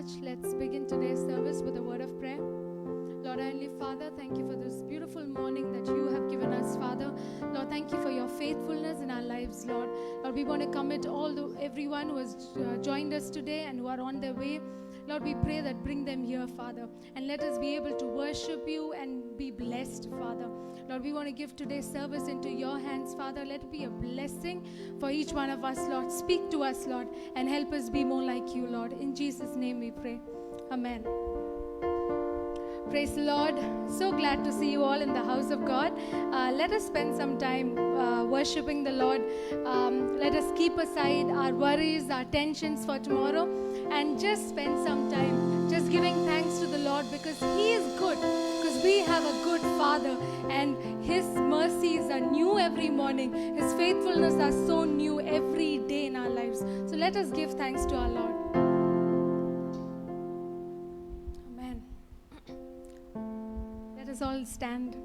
church. Let's begin today's service with a word of prayer. Lord, Heavenly Father, thank you for this beautiful morning that you have given us, Father. Lord, thank you for your faithfulness in our lives, Lord. Lord, we want to commit everyone who has joined us today and who are on their way. Lord, we pray that bring them here, Father, and let us be able to worship you and be blessed, Father. Lord, we want to give today's service into your hands, Father. Let it be a blessing for each one of us, Lord. Speak to us, Lord, and help us be more like you, Lord. In Jesus' name we pray. Amen. Praise the Lord. So glad to see you all in the house of God. Let us spend some time worshiping the Lord. Let us keep aside our worries, our tensions for tomorrow, and just spend some time just giving thanks to the Lord, because He is good, because we have a good Father, and His mercies are new every morning. His faithfulness are so new every day in our lives. So let us give thanks to our Lord. Amen. Let us all stand.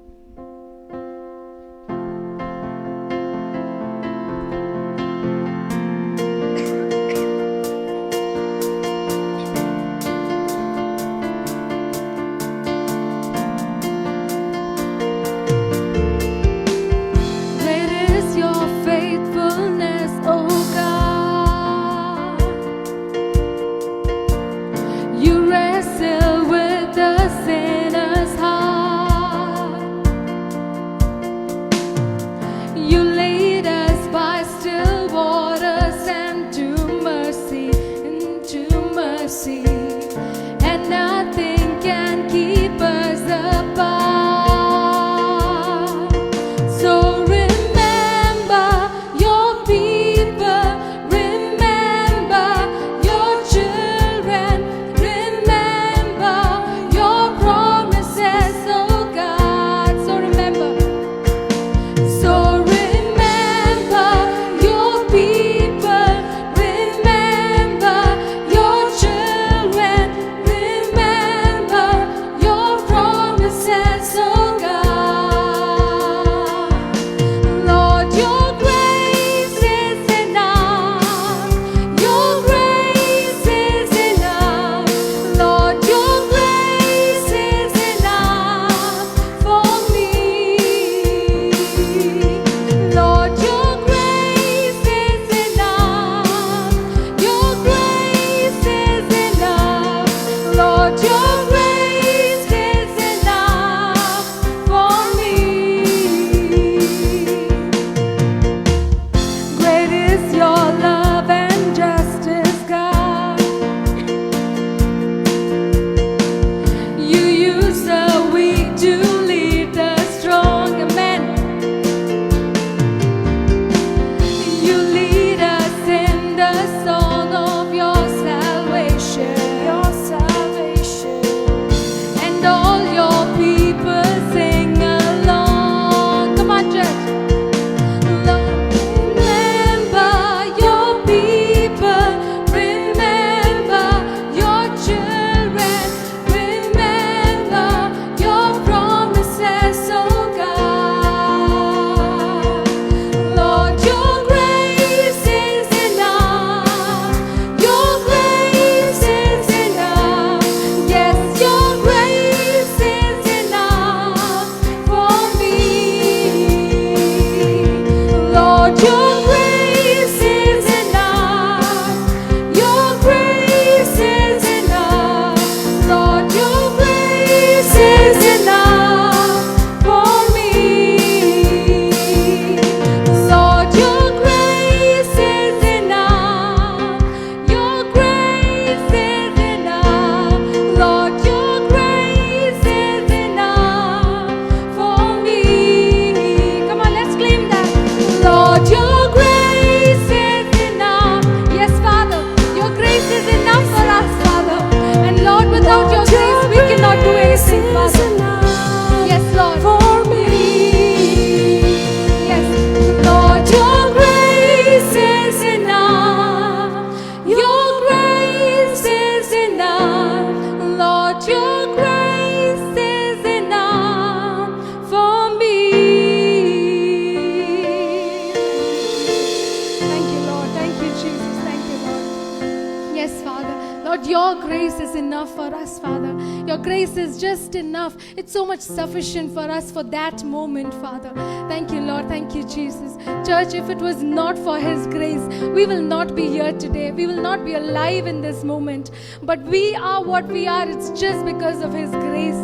Lord, your grace is enough for us, Father. Your grace is just enough. It's so much sufficient for us for that moment, Father. Thank you, Lord. Thank you, Jesus. Church, if it was not for His grace, we will not be here today. We will not be alive in this moment. But we are what we are. It's just because of His grace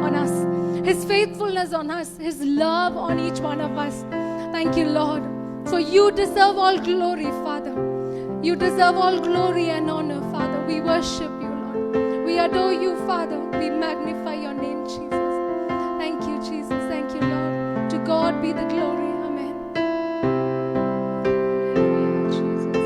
on us, His faithfulness on us, His love on each one of us. Thank you, Lord. For you deserve all glory, Father. You deserve all glory and honor, Father. We worship you, Lord. We adore you, Father. We magnify your name, Jesus. Thank you, Jesus. Thank you, Lord. To God be the glory. Amen. Hallelujah, Jesus.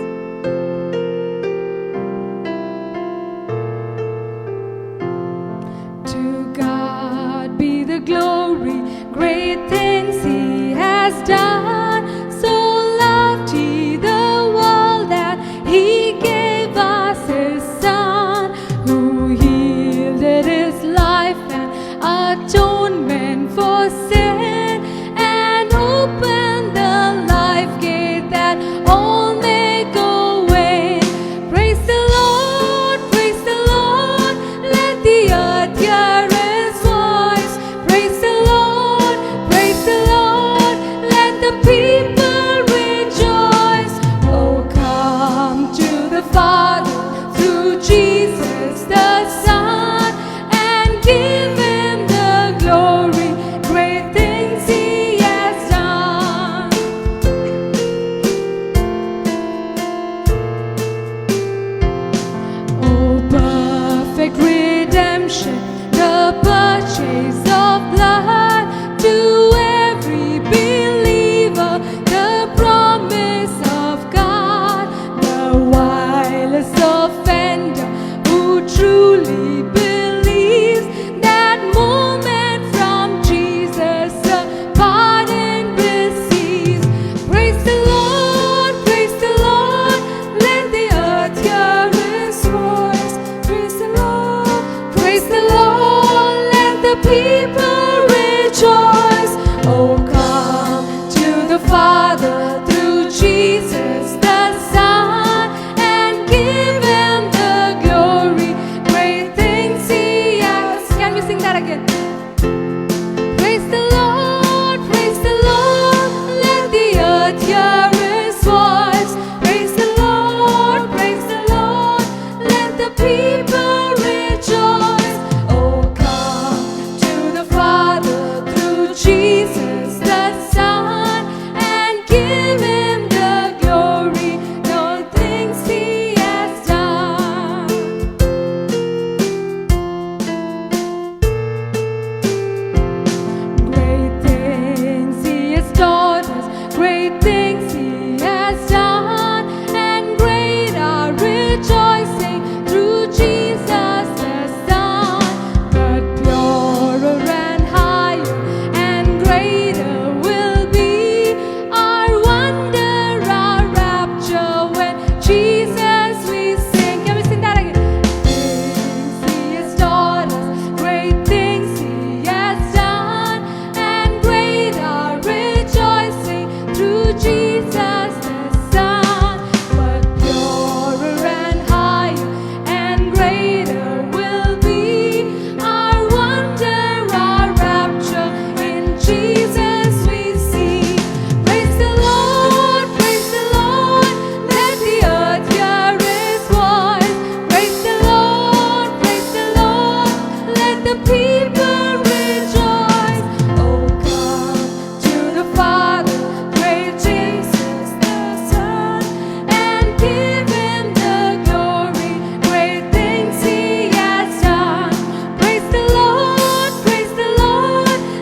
To God be the glory. Great things He has done. So loved He the world that He gave us His Son, who yielded His life and atonement for sin, and opened the life gate that all may go in. Praise the Lord, praise the Lord, let the earth hear His voice. Praise the Lord, let the people rejoice. Oh, come to the Father through Jesus the Son, and give Him the glory. Great things He has done. Oh, perfect redemption, the purchase of blood to every believer, the promise of God, the vilest offender who truly believes that moment from Jesus a pardon receives. Praise the Lord, let the earth hear His voice. Praise the Lord, let the people rejoice. Oh, come to the Father through Jesus the Son, and give Him the glory. Great things He has. Can we sing that again? Praise the Lord, let the earth hear His voice. Praise the Lord, let the people rejoice. Oh, come to the Father through Jesus the Son, and give Him the glory. No things He has done. Great things He has taught us, great things He has done, and great our rejoicing through Jesus the Son. But purer and higher and greater will be our wonder, our rapture when Jesus we sing. Can we sing that again? Things He has taught us, great things He has done, and great our rejoicing through Jesus the Son. But purer and higher and greater will be our wonder, our rapture in Jesus we see. Praise the Lord, let the earth hear His voice. Praise the Lord, let the people rejoice. Oh, come to the Father, great Jesus the Son, and give Him the glory. Great things He has done. Praise the Lord,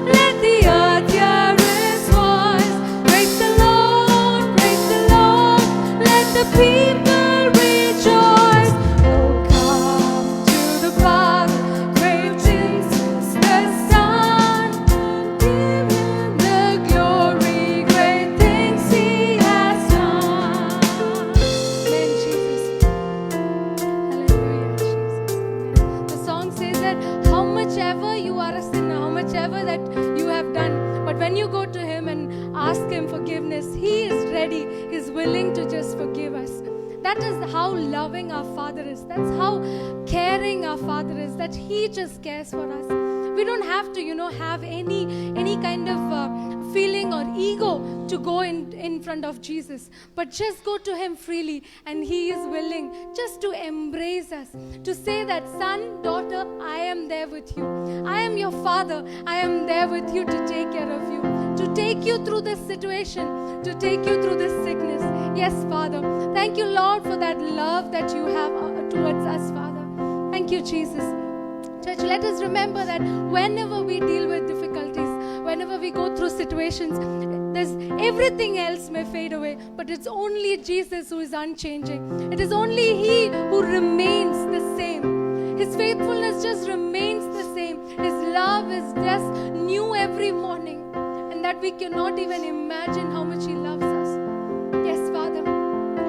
let the earth hear His voice. Praise the Lord, let the people rejoice. Oh, come to the Father, great Jesus the Son, and give Him the glory. Great things He has done. Amen, Jesus. Hallelujah, Jesus. Amen. The song says that how much ever you are a sinner, how much ever that you have done, but when you go to Him and ask Him forgiveness, He is ready, He's willing to just forgive us. That is how loving our Father is. That's how caring our Father is, that He just cares for us. We don't have to, have any kind of feeling or ego to go in front of Jesus, but just go to Him freely, and He is willing just to embrace us, to say that, son, daughter, I am there with you. I am your Father. I am there with you to take care of you, to take you through this situation, to take you through this sickness. Yes, Father. Thank you, Lord, for that love that you have towards us, Father. Thank you, Jesus. Church, let us remember that whenever we deal with difficulties, whenever we go through situations, everything else may fade away, but it's only Jesus who is unchanging. It is only He who remains the same. His faithfulness just remains the same. His love is just new every morning, and that we cannot even imagine how much He loves us. Yes, Father.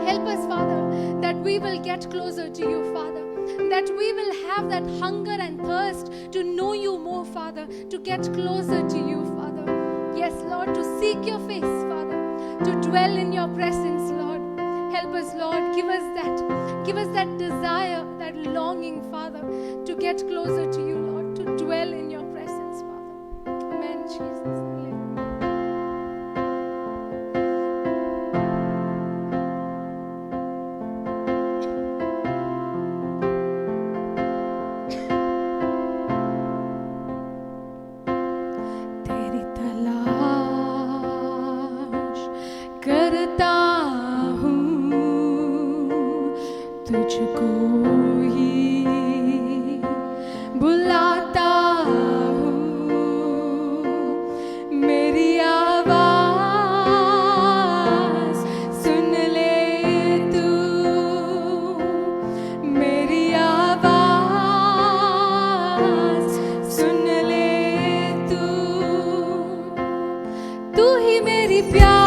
Help us, Father, that we will get closer to you, Father. That we will have that hunger and thirst to know you more, Father, to get closer to you, Father. Yes, Lord, to seek your face, Father, to dwell in your presence, Lord. Help us, Lord. Give us that desire, that longing, Father, to get closer to you, Lord, to dwell in your presence, Father. Amen, Jesus. तुझको ही बुलाता हूँ, मेरी आवाज़ सुन ले तू, मेरी आवाज़ सुन ले तू, तू ही मेरी प्यास,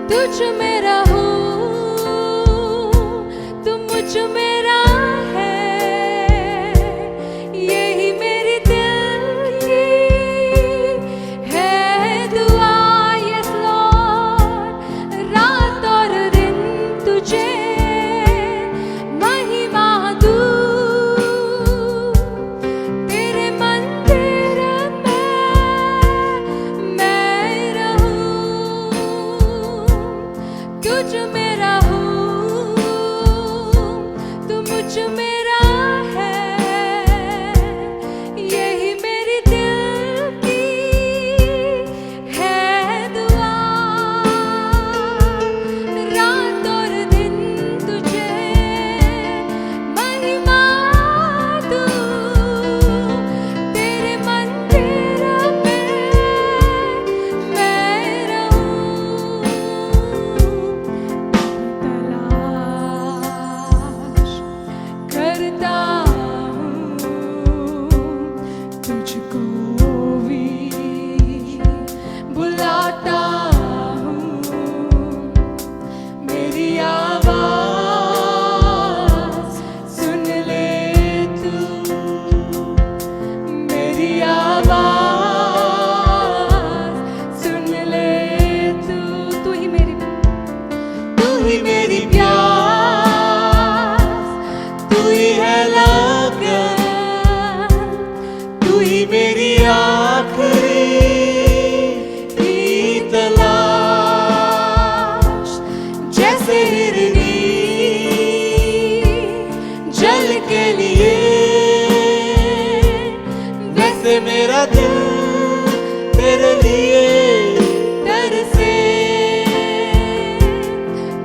तुझ में रहूं, तू मुझ में रहे, यही मेरी दिल की है दुआ। यस लॉर्ड, रात और दिन तुझे महिमा दूं, तेरे मंदिर में मैं रहूं, तुझ में रहूं, तू मुझ में रहे, यही मेरी दिल की है दुआ। रात और दिन तुझे महिमा दूं, तेरे मंदिर में मैं रहूं, तलाश ही मेरी प्यास, तू ही है लगन, तू ही मेरी आखिरी तलाश। जैसे हिरनी जल के लिए, वैसे मेरा दिल तेरे लिए तरसे।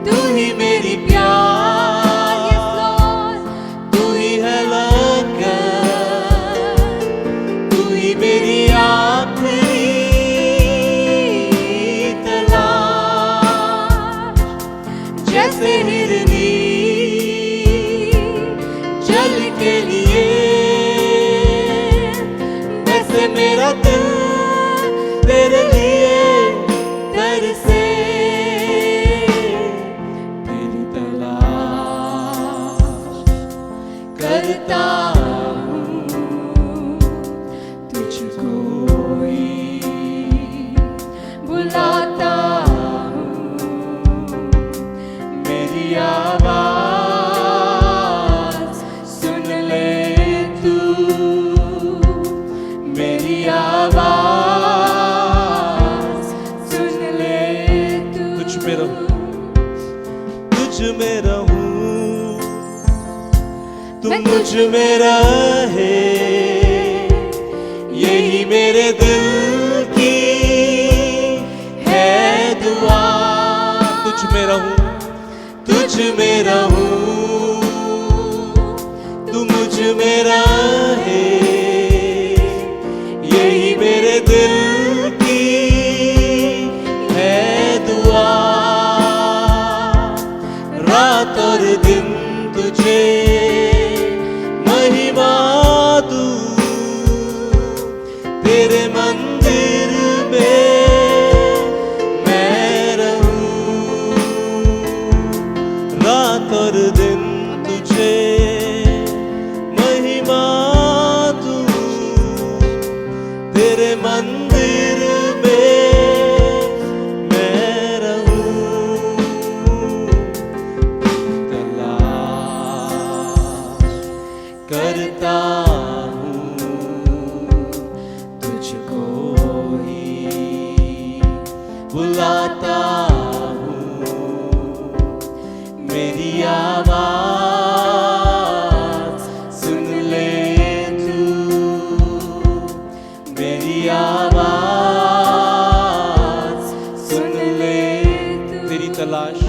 तू ही मेरी प्यास, तू ही है लगन, तू ही मेरी आखिरी तलाश। जैसे हिरनी जल के लिए, वैसे मेरा दिल तेरे लिए तरसे। तेरी तलाश करता हूँ, तुझको ही बुलाता हूँ। मेरी आवाज़ सुन ले तू, मेरी आवाज़ सुन ले तू। तुझ में रहूं, तुझ में रहूं, तू मुझ में रहे, यही मेरे दिल की है दुआ। तुझ में रहूं, तुझ में रहूं, तू मुझ में रहे, यही मेरे दिल की है दुआ। रात और दिन तुझे महिमा दूं, तेरे मंदिर में मैं रहूं। रात और दिन तुझे महिमा दूं, तेरे मंदिर में मैं रहूं। तलाश करता हूँ, तुझको ही बुलाता हूँ। मेरी आवाज़ सुन ले तू, मेरी आवाज़ सुन ले तू। तेरी तलाश,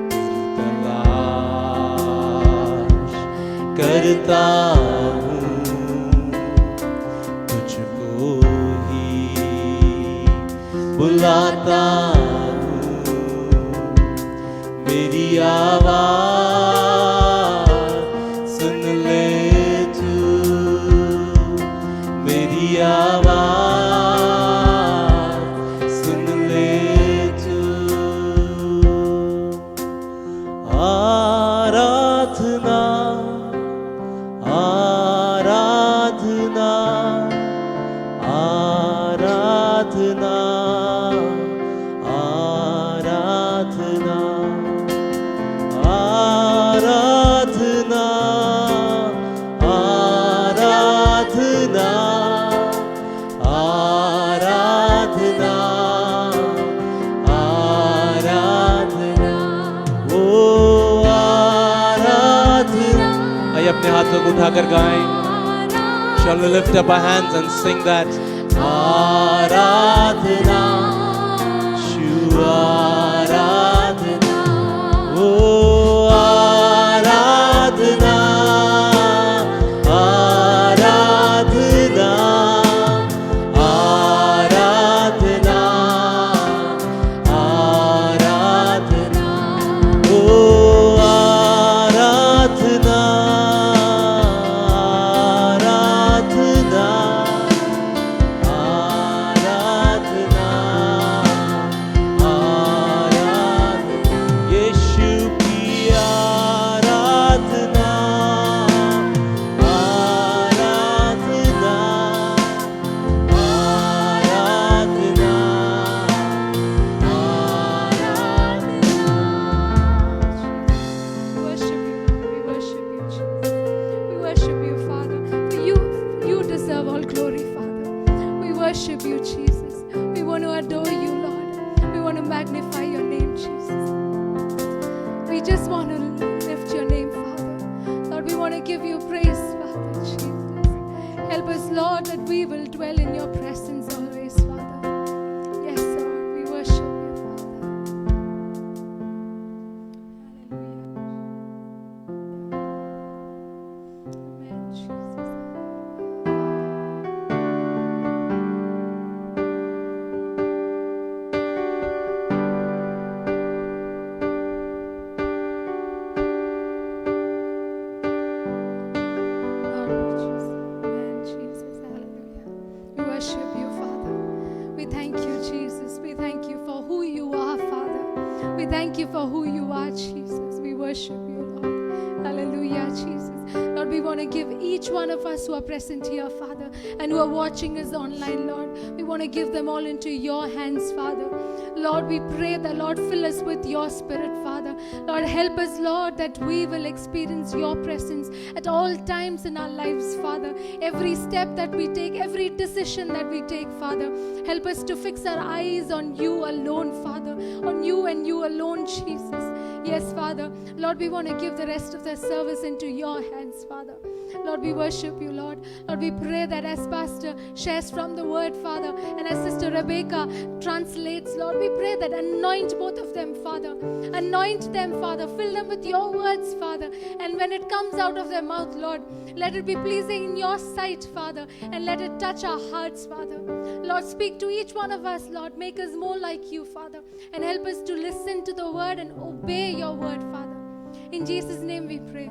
तेरी तलाश करता हूँ, तुझको ही बुलाता हूँ। मेरी आवाज़ सुन ले तू, मेरी आवाज़ सुन ले तू। आराधना, आराधना, आराधना, आराधना, आराधना, आराधना, आराधना, आराधना, ओ आराधना। आइए अपने हाथों को उठाकर गाएं। Shall we lift up our hands and sing that? Aradhana, Shiv Aradhana, O Aradhana, Aradhana, Aradhana, Aradhana, O Aradhana, Aradhana, Aradhana, We thank you for who you are, Jesus. We worship you, Lord. Hallelujah, Jesus. Lord, we want to give each one of us who are present here, Father, and who are watching us online, Lord. We want to give them all into your hands, Father. Lord, we pray that, Lord, fill us with your spirit, Father. Lord, help us, Lord, that we will experience your presence at all times in our lives, Father. Every step that we take, every decision that we take, Father, help us to fix our eyes on you alone, Father, on you and you alone, Jesus. Yes, Father. Lord, we want to give the rest of the service into your hands, Father. Lord, we worship you, Lord. Lord, we pray that as Pastor shares from the word, Father, and as Sister Rebecca translates, Lord, we pray that anoint both of them, Father. Anoint them, Father. Fill them with your words, Father. And when it comes out of their mouth, Lord, let it be pleasing in your sight, Father. And let it touch our hearts, Father. Lord, speak to each one of us, Lord. Make us more like you, Father. And help us to listen to the word and obey your word, Father. In Jesus' name we pray.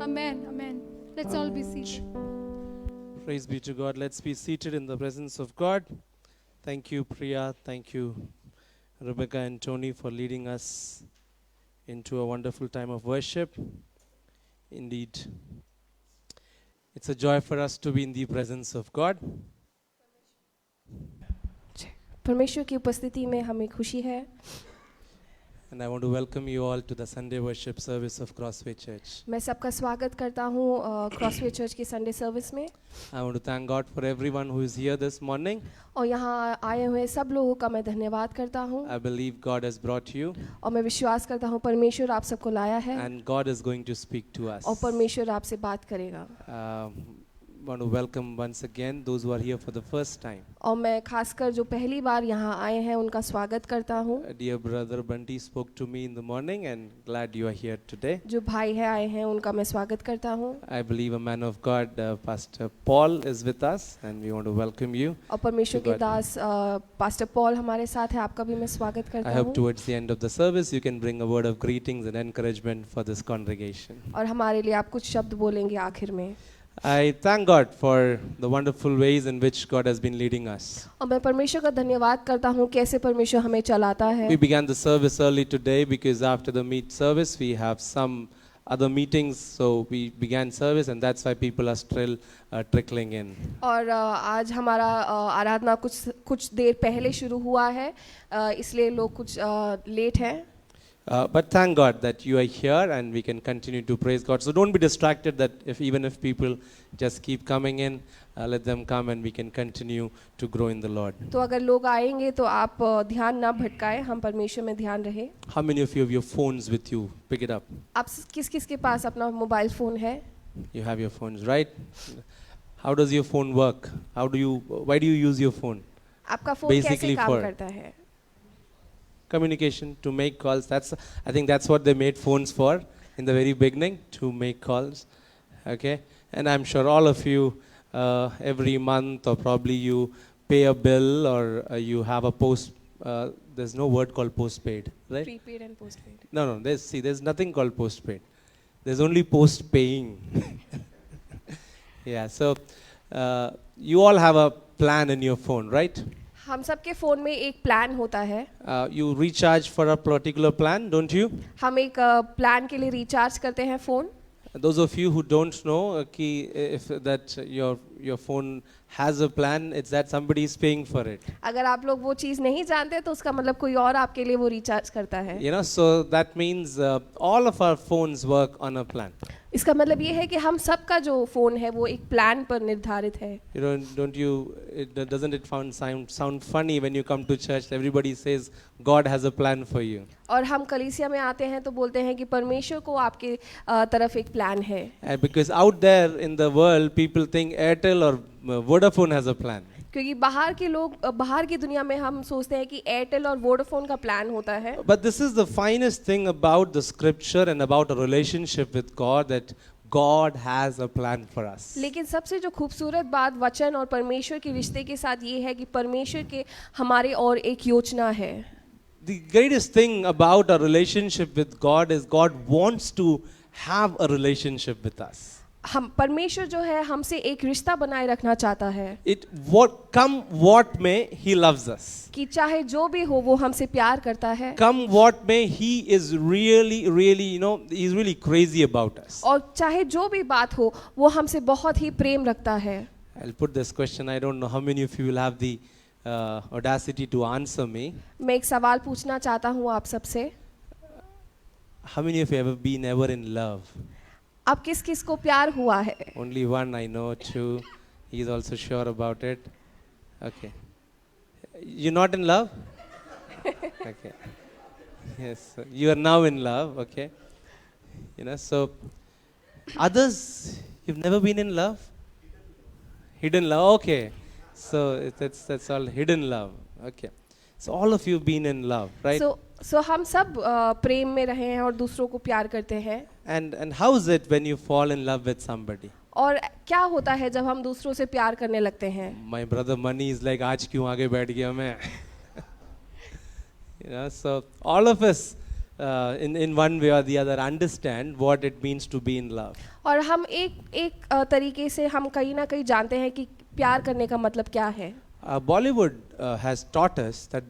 Amen. Amen. Let's all be seated. Praise be to God. Let's be seated in the presence of God. Thank you, Priya. Thank you, Rebecca and Tony, for leading us into a wonderful time of worship. Indeed, it's a joy for us to be in the presence of God. परमेश्वर की उपस्थिति में हमें खुशी है And I want to welcome you all to the Sunday worship service of Crossway Church. मैं सबका स्वागत करता हूँ क्रॉसवे चर्च की संडे सर्विस में I want to thank God for everyone who is here this morning. और यहाँ आए हुए सब लोगों का मैं धन्यवाद करता हूँ I believe God has brought you और मैं विश्वास करता हूँ परमेश्वर आप सबको लाया है and God is going to speak to us. और परमेश्वर आपसे बात करेगा Want to welcome once again those who are here for the first time. और मैं खासकर जो पहली बार यहाँ आए हैं उनका स्वागत करता हूँ Dear brother Bunty spoke to me in the morning and glad you are here today. जो भाई है आए हैं उनका मैं स्वागत करता हूँ I believe a man of God, Pastor Paul is with us and we want to welcome you. और परमेश्वर To के God. दास पास्टर पॉल हमारे साथ है आपका भी मैं स्वागत I करता hope हूँ towards the end of the service you can bring a word of greetings and encouragement for this congregation. और हमारे लिए आप कुछ शब्द बोलेंगे आखिर में I thank God for the wonderful ways in which God has been leading us. और मैं परमेश्वर का धन्यवाद करता हूँ कैसे परमेश्वर हमें चलाता है We began the service early today because after the meet service we have some other meetings, so we began service and that's why people are still trickling in. और आज हमारा आराधना कुछ देर पहले शुरू हुआ है इसलिए लोग कुछ लेट हैं But thank God that you are here and we can continue to praise God. So don't be distracted that even if people just keep coming in, let them come and we can continue to grow in the Lord. तो अगर लोग आएंगे तो आप ध्यान ना भटकाएं हम परमेश्वर में ध्यान रहे How many of you have your phones with you? Pick it up. आप किस के पास अपना मोबाइल फोन है You have your phones, right? How does your phone work? Why do you use your phone? आपका फोन कैसे Basically काम for- करता है Communication, to make calls. I think that's what they made phones for in the very beginning, to make calls. Okay? And I'm sure all of you, every month or probably you pay a bill or you have a there's no word called postpaid, right? Prepaid and postpaid No, there's nothing called postpaid. There's only post-paying. Yeah, so you all have a plan in your phone, right? हम सबके phone में एक plan होता है You recharge for a particular plan, don't you? हम एक plan के लिए रिचार्ज करते हैं phone Those of you who don't know if that your phone has a plan, it's that somebody is paying for it. अगर आप लोग वो चीज़ नहीं जानते तो उसका मतलब कोई और आपके लिए वो रिचार्ज करता है You know, so that means all of our phones work on a plan. इसका मतलब ये है कि हम सबका जो फोन है वो एक प्लान पर निर्धारित है Doesn't it sound funny when you come to church? Everybody says God has a plan for you. और हम कलीसिया में आते हैं तो बोलते हैं कि परमेश्वर को आपके तरफ एक प्लान है Because out there in the world, people think Airtel or Vodafone has a plan. क्योंकि बाहर के लोग बाहर की दुनिया में हम सोचते हैं कि एयरटेल और वोडाफोन का प्लान होता है But this is the finest thing about the scripture and about a relationship with God, that God has a plan for us. लेकिन सबसे जो खूबसूरत बात वचन और परमेश्वर के रिश्ते के साथ ये है कि परमेश्वर के हमारे और एक योजना है The greatest thing about a relationship with God is God wants to have a relationship with us. हम परमेश्वर जो है हमसे एक रिश्ता बनाए रखना चाहता है what may, he loves us. कि चाहे जो भी हो वो हमसे प्यार करता है Come what may, he is really, he's really crazy about us. और चाहे जो भी बात हो वो हमसे बहुत ही प्रेम रखता है. I'll put this question. I don't know how many of you will have the audacity to answer me. मैं एक सवाल पूछना चाहता हूँ आप सबसे. How many of you ever been ever in love? अब किस किस को प्यार हुआ है? Only one, I know. Two, he's also sure about it. Okay. You're not in love? Okay. Yes, you are now in love. Okay. So others, you've never been in love? Hidden love. Okay. So that's all hidden love. Okay. So all of you been in love, right? So हम सब प्रेम में रहे हैं और दूसरों को प्यार करते हैं. And how is it when you fall in love with somebody? और क्या होता है जब हम दूसरों से प्यार करने लगते हैं? My brother Mani is like, आज क्यों आगे बैठ गया मैं? So all of us in one way or the other understand what it means to be in love. और हम एक तरीके से हम कहीं ना कहीं जानते हैं कि प्यार करने का मतलब क्या है. Bollywood has taught us that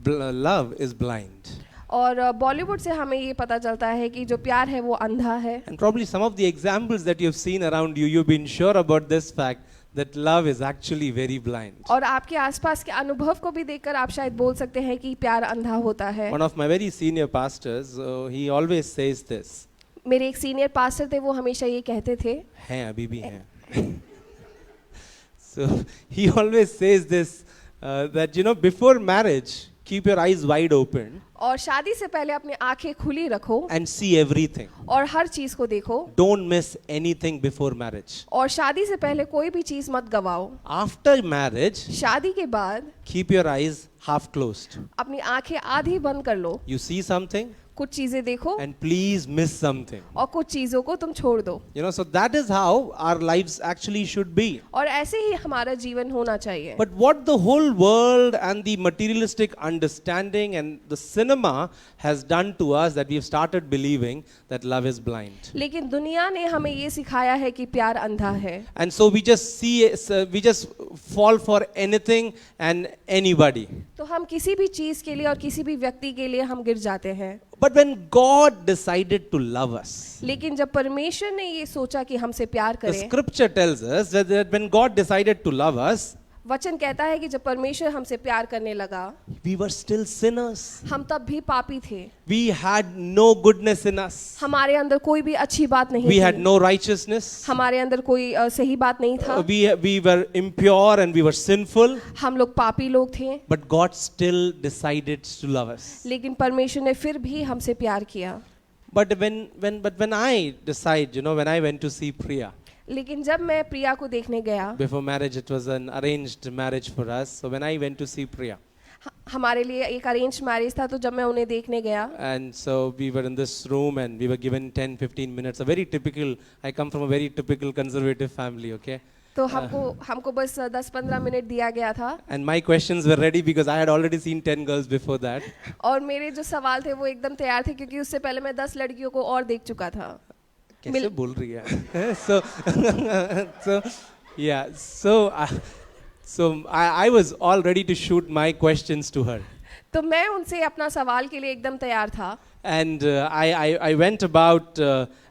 love is blind. और बॉलीवुड से हमें ये पता चलता है कि जो प्यार है वो अंधा है. And probably some of the examples that you've seen around you, you've been sure about this fact that love is actually very blind. और आपके आसपास के अनुभव को भी देखकर आप शायद बोल सकते हैं कि प्यार अंधा होता है. One of my very senior pastors, he always says this. मेरे एक सीनियर पास्टर थे, वो हमेशा ये कहते थे. हैं अभी भी हैं. So he always says this that before marriage, keep your eyes wide open. और शादी से पहले अपनी आंखें खुली रखो. And see everything. और हर चीज को देखो. Don't miss anything before marriage. और शादी से पहले कोई भी चीज मत गवाओ. After marriage, शादी के बाद keep your eyes half closed. अपनी आंखें आधी बंद कर लो. You see something, कुछ चीजें देखो and please miss something. और कुछ चीजों को तुम छोड़ दो. So that is how our lives actually should be. और ऐसे ही हमारा जीवन होना चाहिए. But what the whole world and the materialistic understanding and the cinema has done to us, that we have started believing that love is blind. लेकिन दुनिया ने हमें ये सिखाया है कि प्यार अंधा है. And so we just fall for anything and anybody. तो हम किसी भी चीज के लिए और किसी भी व्यक्ति के लिए हम गिर जाते हैं. But when God decided to love us, लेकिन जब परमेश्वर ने ये सोचा कि हमसे प्यार the करे, scripture tells us that when God decided to love us, वचन कहता है कि जब परमेश्वर हमसे प्यार करने लगा, we were still sinners. हम तब भी पापी थे. We had no goodness in us. हमारे अंदर कोई भी अच्छी बात नहीं We थी. had no righteousness. हमारे अंदर कोई सही बात नहीं था. We were impure and we were sinful. हम लोग पापी लोग थे. But God still decided to love us. लेकिन परमेश्वर ने फिर भी हमसे प्यार किया. But when I decide, when I went to see Priya, लेकिन जब मैं प्रिया को देखने गया, before marriage it was an arranged marriage for us. So when I went to see Priya, हमारे लिए एक अरेंज मैरिज था, तो जब मैं उन्हें देखने गया, and so we were in this room and we were given 10-15 minutes. I come from a very typical conservative family, okay? तो हमको बस 10-15 मिनट दिया गया था. And my questions were ready because I had already seen 10 girls before that. और मेरे जो सवाल थे वो एकदम तैयार थे, क्योंकि उससे पहले मैं 10 लड़कियों को और देख चुका था. कैसे बोल रही है? So I was all ready to shoot my questions to her. तो मैं उनसे अपना सवाल के लिए एकदम तैयार था. And I went about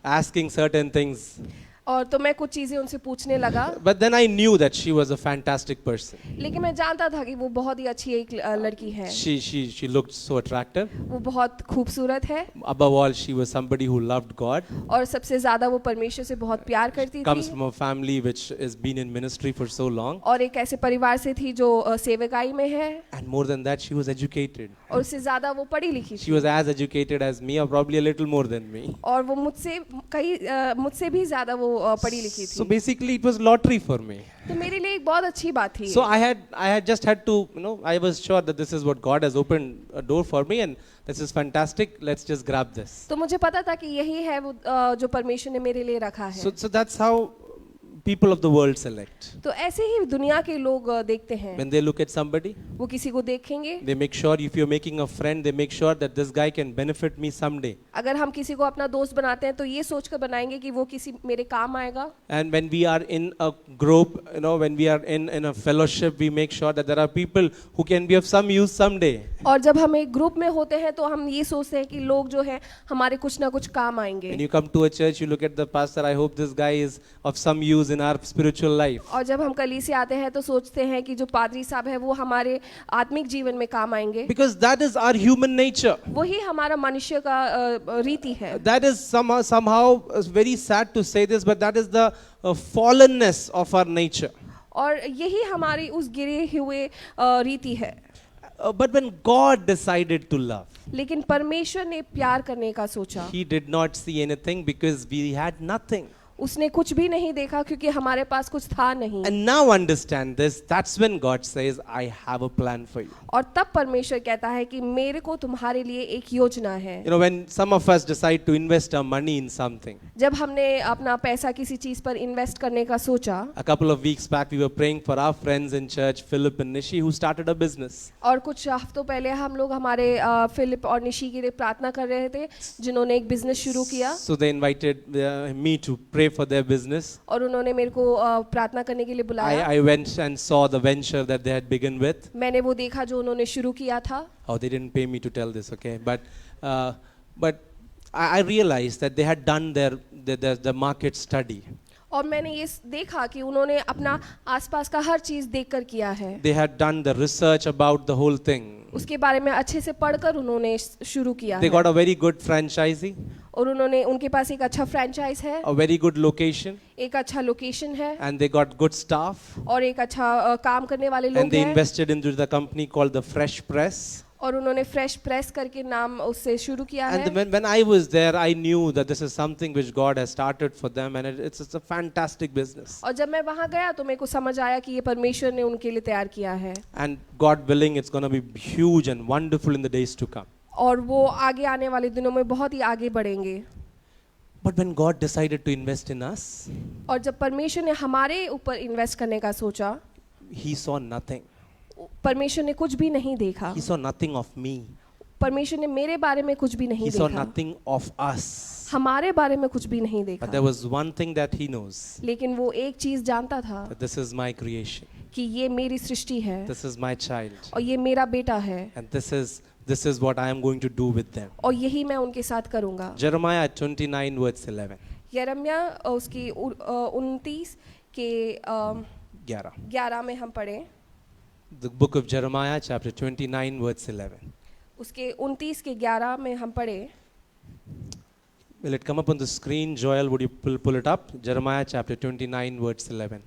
asking certain things. और तो मैं कुछ चीजें उनसे पूछने लगा. But then I knew that she was a fantastic person. लेकिन मैं जानता था कि वो बहुत ही अच्छी एक लड़की है. She looked so attractive. वो बहुत खूबसूरत है. Above all, she was somebody who loved God. और सबसे ज्यादा वो परमेश्वर से बहुत प्यार करती Comes थी. from a family which has been in ministry for so long. और एक ऐसे परिवार से थी जो सेवकाई में है. And more than that, she was educated. और उससे ज्यादा वो पढ़ी लिखी She थी. was as educated as me, or probably a little more than me. और वो मुझसे भी ज्यादा वो पढ़ी लिखी So थी. basically, it was lottery for me. तो मेरे लिए एक बहुत अच्छी बात थी. So I had just had to, I was sure that this is what God has opened a door for me, and this is fantastic. Let's just grab this. तो मुझे पता था कि यही है वो जो परमेश्वर ने मेरे लिए रखा है. So that's how people of the world select. तो ऐसे ही दुनिया के लोग देखते हैं, When they look at somebody, वो किसी को देखेंगे, they make sure if you're making a friend, they make sure that this guy can benefit me someday. अगर हम किसी को अपना दोस्त बनाते हैं तो ये सोचकर बनाएंगे कि वो किसी मेरे काम आएगा. And when we are in a group, when we are in a fellowship, we make sure that there are people who can be of some use someday. और जब हम एक ग्रुप में होते हैं तो हम ये सोचते हैं कि लोग जो है हमारे कुछ ना कुछ काम आएंगे. When you come to a church, you look at the pastor, I hope this guy is of some use in our spiritual life. और जब हम कलीसिया आते हैं तो सोचते हैं कि जो पादरी साहब है वो हमारे आत्मिक जीवन में काम आएंगे. Because that is our human nature. वही हमारा मनुष्य का रीति है. That is somehow very sad to say this, but that is the fallenness of our nature. और यही हमारी उस गिरे हुए रीति है. But when God decided to love, लेकिन परमेश्वर ने प्यार करने का सोचा. He did not see anything because we had nothing. उसने कुछ भी नहीं देखा क्योंकि हमारे पास कुछ था नहीं. And now understand this, that's when God says, I have a plan for you. और तब परमेश्वर कहता है कि मेरे को तुम्हारे लिए एक योजना है. When some of us decide to invest our money in something, जब हमने अपना पैसा किसी चीज पर इन्वेस्ट करने का सोचा, a couple of weeks back we were praying for our friends in church, Philip and Nishi, who started a business. और कुछ हफ्तों पहले हम लोग हमारे फिलिप और निशी के लिए प्रार्थना कर रहे थे जिन्होंने एक बिजनेस शुरू किया. So they invited me to pray for their business. और उन्होंने मेरे को प्रार्थना करने के लिए बुलाया. I went and saw the venture that they had begun with. मैंने वो देखा जो उन्होंने शुरू किया था. Oh, they didn't pay me to tell this, okay? But I realized that they had done the market study. और मैंने ये देखा कि उन्होंने अपना आसपास का हर चीज देखकर किया है. They had done the research about the whole thing. उसके बारे में अच्छे से पढ़कर उन्होंने शुरू किया They है. got a very good franchisee, और उनके पास एक अच्छा फ्रेंचाइज है, a very good location, एक अच्छा लोकेशन है, and they got good staff. और एक अच्छा काम करने वाले And लोग they हैं. invested into the company called the Fresh Press. और उन्होंने फ्रेश प्रेस करके नाम उससे शुरू किया है. And when I was there, I knew that this is something which God has started for them, and it's a fantastic business. और जब मैं वहाँ गया तो मेरे को समझ आया कि ये परमेश्वर ने उनके लिए तैयार किया है. And God willing, it's going to be huge and wonderful in the days to come. और वो आगे आने वाले दिनों में बहुत ही आगे बढ़ेंगे. But when God decided to invest in us, और जब परमेश्वर ने हमारे ऊपर इन्वेस्ट करने का सोचा, He saw nothing. परमेश्वर ने कुछ भी नहीं देखा. He saw nothing of me. परमेश्वर ने मेरे बारे में कुछ भी नहीं He saw देखा. nothing of us. हमारे बारे में कुछ भी नहीं But देखा. there was one thing that He knows, लेकिन वो एक चीज जानता था that this is my creation. कि ये मेरी सृष्टि है This is my child. और ये मेरा बेटा है And this is what I am going to do with them. और यही मैं उनके साथ करूंगा. Jeremiah 29 verse 11. यिर्मयाह उसकी 29 के 11 में हम पढ़े. The book of Jeremiah chapter 29 verse 11. उसके 29 के 11 में हम पढ़े. Will it come up on the screen? Joel, would you pull it up? Jeremiah chapter 29 verse 11.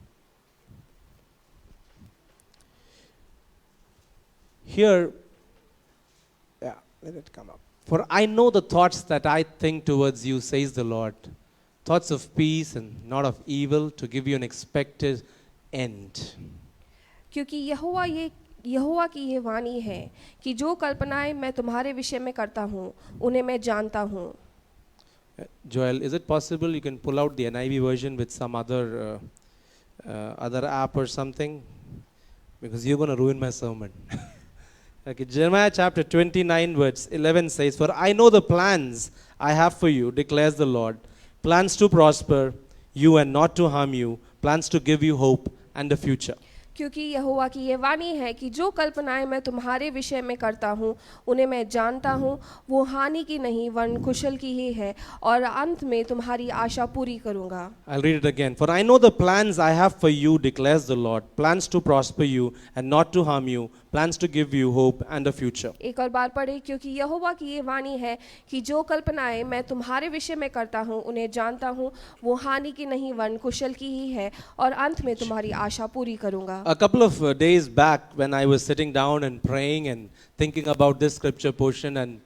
Here, yeah, let it come up. For I know the thoughts that I think towards you, says the Lord. Thoughts of peace and not of evil, to give you an expected end. क्योंकि यहोवा की ये वाणी है कि जो कल्पनाएं मैं तुम्हारे विषय में करता हूँ उन्हें मैं जानता हूँ. Joel, is it possible you can pull out the NIV version with some other app or something? Because you're going to ruin my sermon. Okay, Jeremiah chapter 29 verse 11 says, For I know the plans I have for you, declares the Lord. Plans to prosper you and not to harm you. Plans to give you hope and a future. क्योंकि यहोवा की ये वाणी है कि जो कल्पनाएं मैं तुम्हारे विषय में करता हूँ उन्हें मैं जानता हूँ, वो हानि की नहीं वरन कुशल की ही है और अंत में तुम्हारी आशा पूरी करूँगा. I'll read it again. For I know the plans I have for you, declares the Lord. Plans to prosper you and not to harm you. Plans to give you hope and a future. एक और बार पढ़े. क्योंकि यहोवा की ये वाणी है कि जो कल्पनाएं मैं तुम्हारे विषय में करता हूँ उन्हें जानता हूँ, वो हानि की नहीं वरन कुशल की ही है और अंत में तुम्हारी आशा पूरी करूँगा. A couple of days back, when I was sitting down and praying and thinking about this scripture portion and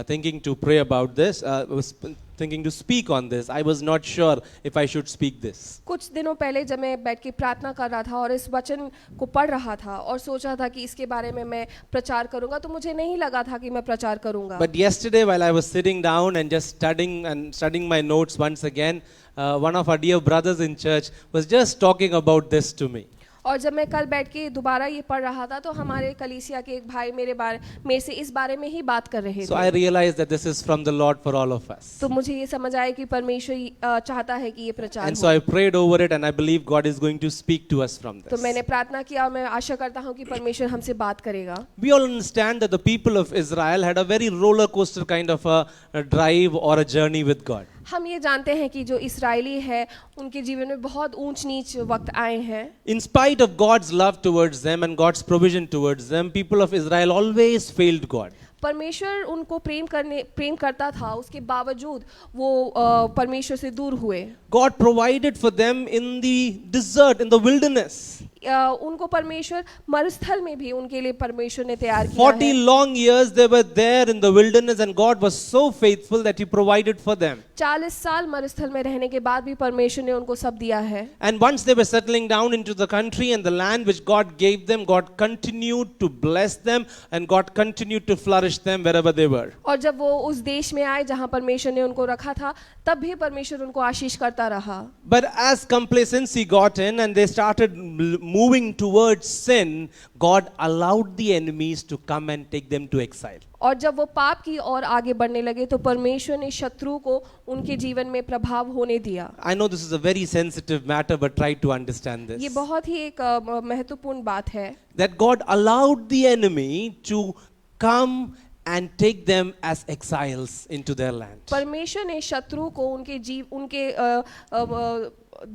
thinking to pray about this, I was thinking to speak on this. I was not sure if I should speak this. कुछ दिनों पहले जब मैं बैठ के प्रार्थना कर रहा था और इस वचन को पढ़ रहा था और सोचा था कि इसके बारे में मैं प्रचार करूंगा, तो मुझे नहीं लगा था कि मैं प्रचार करूंगा. But yesterday, while I was sitting down and just studying my notes once again, one of our dear brothers in church was just talking about this to me. और जब मैं कल बैठ के दोबारा ये पढ़ रहा था तो हमारे कलीसिया के एक भाई मेरे से इस बारे में ही बात कर रहे So थे. I realized that this is from the Lord for all of us. तो मुझे ये समझ आया कि परमेश्वर चाहता है कि ये प्रचार And हो. so I prayed over it, and I believe God is going to speak to us from तो this. मैंने प्रार्थना किया और मैं आशा करता हूँ कि परमेश्वर हमसे बात करेगा. We all understand that the people of Israel had a very roller coaster kind of a drive or a journey with God. हम ये जानते हैं कि जो इस्राएली है उनके जीवन में बहुत ऊंच नीच वक्त आए हैं. In spite of God's love towards them and God's provision towards them, people of Israel always failed God. परमेश्वर उनको प्रेम करता था, उसके बावजूद वो परमेश्वर से दूर हुए. God provided for them in the desert, in the wilderness. उनको परमेश्वर मरुस्थल में भी उनके लिए परमेश्वर ने तैयार किया 40 है. long years they were there in the wilderness, and God was so faithful that He provided for them. 40 साल मरुस्थल में रहने के बाद भी परमेश्वर ने उनको सब दिया है. And once they were settling down into the country and the land which God gave them, God continued to bless them, and God continued to flourish them wherever they were. और जब वो उस देश में आए जहाँ परमेश्वर ने उनको रखा था, तब भी परमेश्वर उनको आशीष करता रहा. But as complacency got in and they started moving towards sin, God allowed the enemies to come and take them to exile. और जब वो पाप की ओर आगे बढ़ने लगे तो परमेश्वर ने शत्रु को उनके जीवन में प्रभाव होने दिया. I know this is a very sensitive matter, but try to understand this. ये बहुत ही एक महत्वपूर्ण बात है. That God allowed the enemy to come and take them as exiles into their land. परमेश्वर ने शत्रु को उनके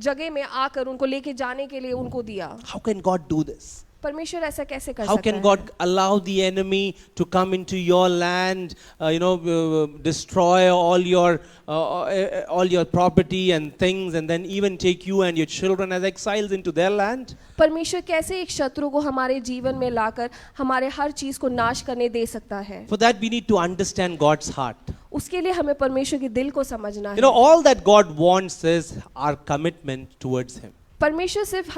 जगह में आकर उनको लेके जाने के लिए उनको दिया. How can God do this? परमेश्र ऐसा कैसे कर How सकता can है? God allow the enemy to come into your land, destroy all your property and things, and then even take you and your children as exiles into their land? परमेश्वर कैसे एक शत्रु को हमारे जीवन में लाकर हमारे हर चीज को नाश करने दे सकता है? For that we need to understand God's heart. उसके लिए हमें परमेश्वर के दिल को समझना है. All that God wants is our commitment towards Him. परमेश्वर सिर्फ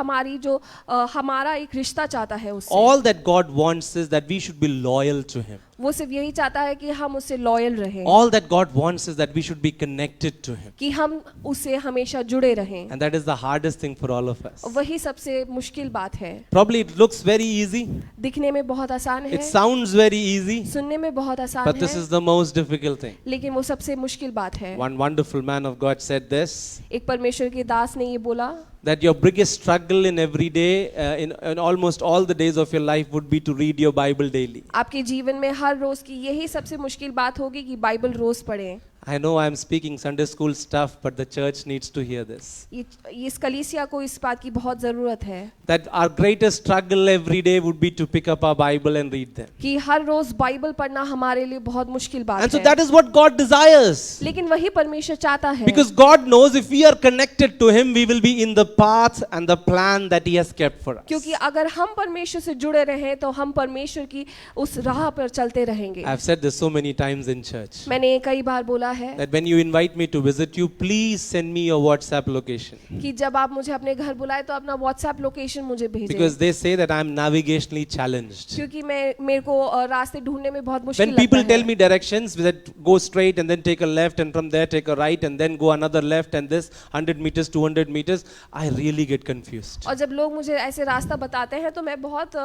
हमारा एक रिश्ता चाहता है उससे. All that God wants is that we should be loyal to Him. वो सिर्फ यही चाहता है कि हम उससे लॉयल रहें. All that God wants is that we should be connected to Him. कि हम उससे हमेशा जुड़े रहें. And that is the hardest thing for all of us. वही सबसे मुश्किल बात है. Probably it looks very easy. दिखने में बहुत आसान है. It sounds very easy. सुनने में बहुत आसान But है. this is the most difficult thing. लेकिन वो सबसे मुश्किल बात है. One wonderful man of God said this, एक परमेश्वर के दास ने ये बोला that your biggest struggle in every day, in almost all the days of your life, would be to read your Bible daily. आपके जीवन में हर रोज की यही सबसे मुश्किल बात होगी कि बाइबल रोज पढ़ें. I know I am speaking Sunday school stuff, but the church needs to hear this. इस कलीसिया को इस बात की बहुत जरूरत है. That our greatest struggle every day would be to pick up our Bible and read them. कि हर रोज बाइबल पढ़ना हमारे लिए बहुत मुश्किल बात And so है. that is what God desires. लेकिन वही परमेश्वर चाहता है. Because God knows if we are connected to Him, we will be in the path and the plan that He has kept for us. क्योंकि अगर हम परमेश्वर से जुड़े रहें तो हम परमेश्वर की उस राह पर चलते रहेंगे. I've said this so many times in church. मैंने कई बार बोला है That when you invite me to visit you, please send me your WhatsApp location. कि जब आप मुझे अपने घर बुलाए तो अपना WhatsApp लोकेशन मुझे भेजें. Because they say that I am navigationally challenged. क्योंकि मेरे को रास्ते ढूंढने में बहुत मुश्किल When लगता people है. tell me directions, that go straight and then take a left, and from there take a right and then go another left, and this 100 meters, 200 meters, I really get confused. और जब लोग मुझे ऐसे रास्ता बताते हैं तो मैं बहुत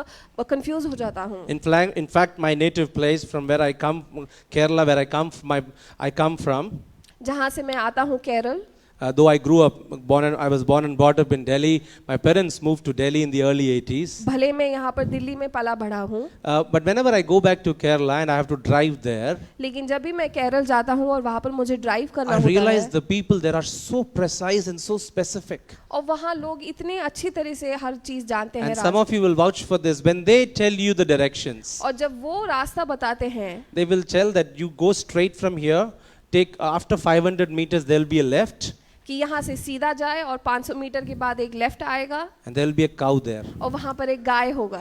कंफ्यूज हो जाता हूँ. In fact, my native place from where I come, Kerala, where I come from, जहाँ से मैं आता हूँ Kerala. though I was born and brought up in Delhi. My parents moved to Delhi in the early 80s. भले मैं यहाँ पर दिल्ली में पला बढ़ा हूँ. But whenever I go back to Kerala and I have to drive there, लेकिन जब भी मैं केरल जाता हूँ और वहाँ पर मुझे ड्राइव करना I होता realize है. the people there are so precise and so specific. और वहाँ लोग इतने अच्छी तरह से हर चीज जानते हैं. And some of you will vouch for this. When they tell you the directions, और जब वो रास्ता बताते हैं they will tell that you go straight from here, take after 500 meters there will be a left, कि यहाँ से सीधा जाए और 500 मीटर के बाद एक लेफ्ट आएगा and there will be a cow there. और वहाँ पर एक गाय होगा.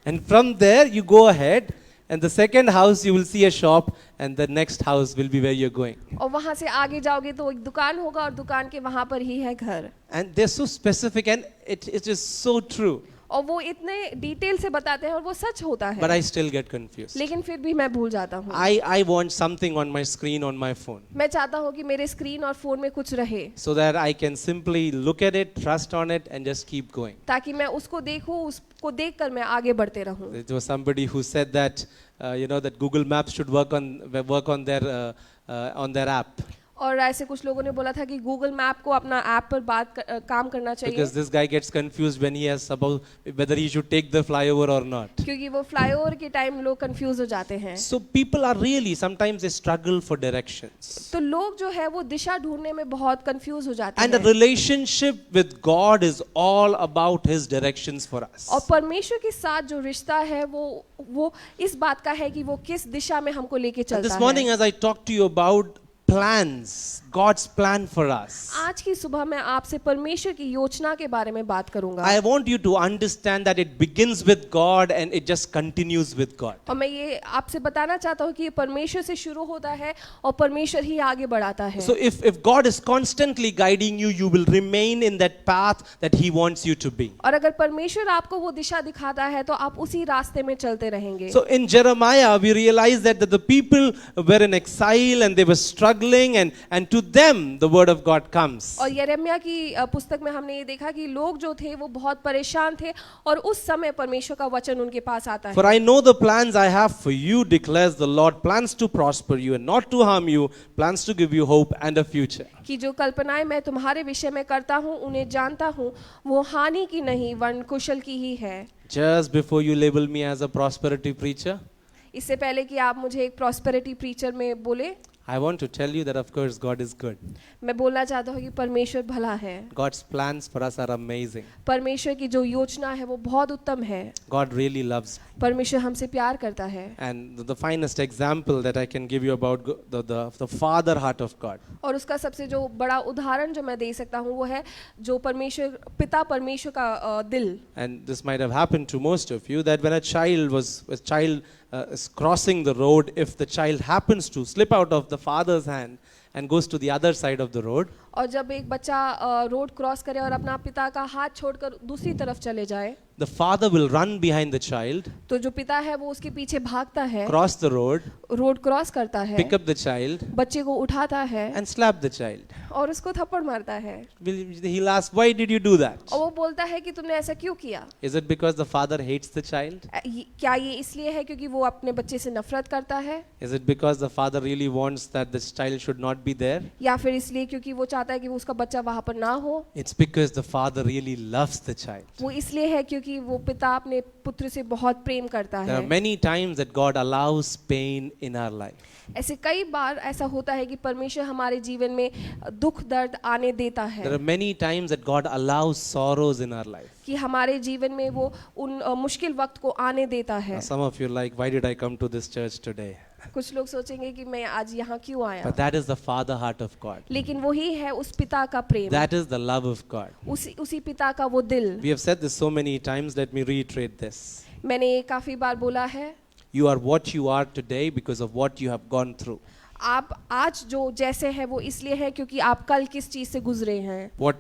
And from there you go ahead And the second house you will see a shop, and the next house will be where you're going. और वहां से आगे जाओगे तो एक दुकान होगा और दुकान के वहां पर ही है घर। And they're so specific, and it is so true. और वो इतने डिटेल से बताते हैं और वो सच होता But है, I still get confused. लेकिन फिर भी मैं भूल जाता हूँ। I want something on my screen on my phone, मैं चाहता हूँ कि मेरे स्क्रीन और फोन में कुछ रहे, so that I can simply look at it, trust on it, and just keep going. ताकि मैं उसको देखूँ, उसको देखकर मैं आगे बढ़ते रहूँ। There was somebody who said that that Google Maps should work on their app, और ऐसे कुछ लोगों ने बोला था कि गूगल मैप को अपना ऐप पर काम करना चाहिए, because this guy gets confused when he has about whether he should take the flyover or not. क्योंकि वो फ्लाईओवर के टाइम लोग कंफ्यूज हो जाते हैं। So people are really sometimes they struggle for directions. तो लोग जो है वो दिशा ढूंढने में बहुत कंफ्यूज हो जाते And a हैं। relationship with God is all about His directions for us. और परमेश्वर के साथ जो रिश्ता है वो इस बात का है कि वो किस दिशा में हमको लेके And चलता this है। morning, as I talk to you about plans, God's plan for us, आज की सुबह मैं आपसे परमेश्वर की योजना के बारे में बात करूंगा। I want you to understand that it begins with God and it just continues with God. और मैं ये आपसे बताना चाहता हूँ कि ये परमेश्वर से शुरू होता है और परमेश्वर ही आगे बढ़ाता है। So if God is constantly guiding you, you will remain in that path that He wants you to be. और अगर परमेश्वर आपको वो दिशा दिखाता है तो आप उसी रास्ते में चलते रहेंगे। So in Jeremiah, we realize that the people were in exile and they were struggling, and to them the word of God comes. और यिर्मयाह की पुस्तक में हमने ये देखा कि लोग जो थे वो बहुत परेशान थे और उस समय परमेश्वर का वचन उनके पास आता है। For I know the plans I have for you, declares the Lord, plans to prosper you and not to harm you, plans to give you hope and a future. कि जो कल्पनाएं मैं तुम्हारे विषय में करता हूँ उन्हें जानता हूँ, वो हानि की नहीं वरन कुशल की ही है। Just before you label me as a prosperity preacher, इससे पहले कि आप मुझे एक प्रॉस्पेरिटी प्रीचर में बोले, I want to tell you that of course God is good. मैं बोलना चाहता हूँ कि परमेश्वर भला है। God's plans for us are amazing. परमेश्वर की जो योजना है वो बहुत उत्तम है। God really loves me. परमेश्वर हमसे प्यार करता है। And the finest example that I can give you about the father heart of God. और उसका सबसे जो बड़ा उदाहरण जो मैं दे सकता हूँ वो है जो परमेश्वर पिता परमेश्वर का दिल। And this might have happened to most of you, that when a child is crossing the road, if the child happens to slip out of the father's hand and goes to the other side of the road, और जब एक बच्चा road cross करे और अपना पिता का हाथ छोड़कर दूसरी तरफ चले जाए, the father will run behind the child, तो जो पिता है वो उसके पीछे भागता है, cross the road, road cross करता है, pick up the child बच्चे को उठाता है and slap the child. और उसको थप्पड़ मारता है। He'll ask, why did you do that? और वो बोलता है कि तुमने ऐसा क्यों किया? Is it because the father hates the child? क्या ये इसलिए है क्योंकि वो अपने बच्चे से नफरत करता है? Is it because the father really wants that this child should not be there? या फिर इसलिए क्योंकि वो चाहता है कि वो उसका बच्चा वहां पर ना हो? It's because the father really loves the child. वो इसलिए है क्योंकि वो पिता अपने पुत्र से बहुत प्रेम करता There है। are many times that God allows pain in our life. ऐसे कई बार ऐसा होता है कि परमेश्वर हमारे जीवन में दुख दर्द आने देता There है, are many times that God allows sorrows in our life. कि हमारे जीवन में वो उन मुश्किल वक्त को आने देता है। Now, some of you are like, why did I come to this church today? कुछ लोग सोचेंगे कि मैं आज यहाँ क्यों आया, But that is the father heart of God. लेकिन वही है उस पिता का प्रेम, That is the love of God. उसी पिता का वो दिल। We have said this so many times, let me reiterate this. मैंने ये काफी बार बोला है, You are what you are today because of what you have gone through. आप आज जो जैसे हैं वो इसलिए है क्योंकि आप कल किस चीज से गुजरे हैं। What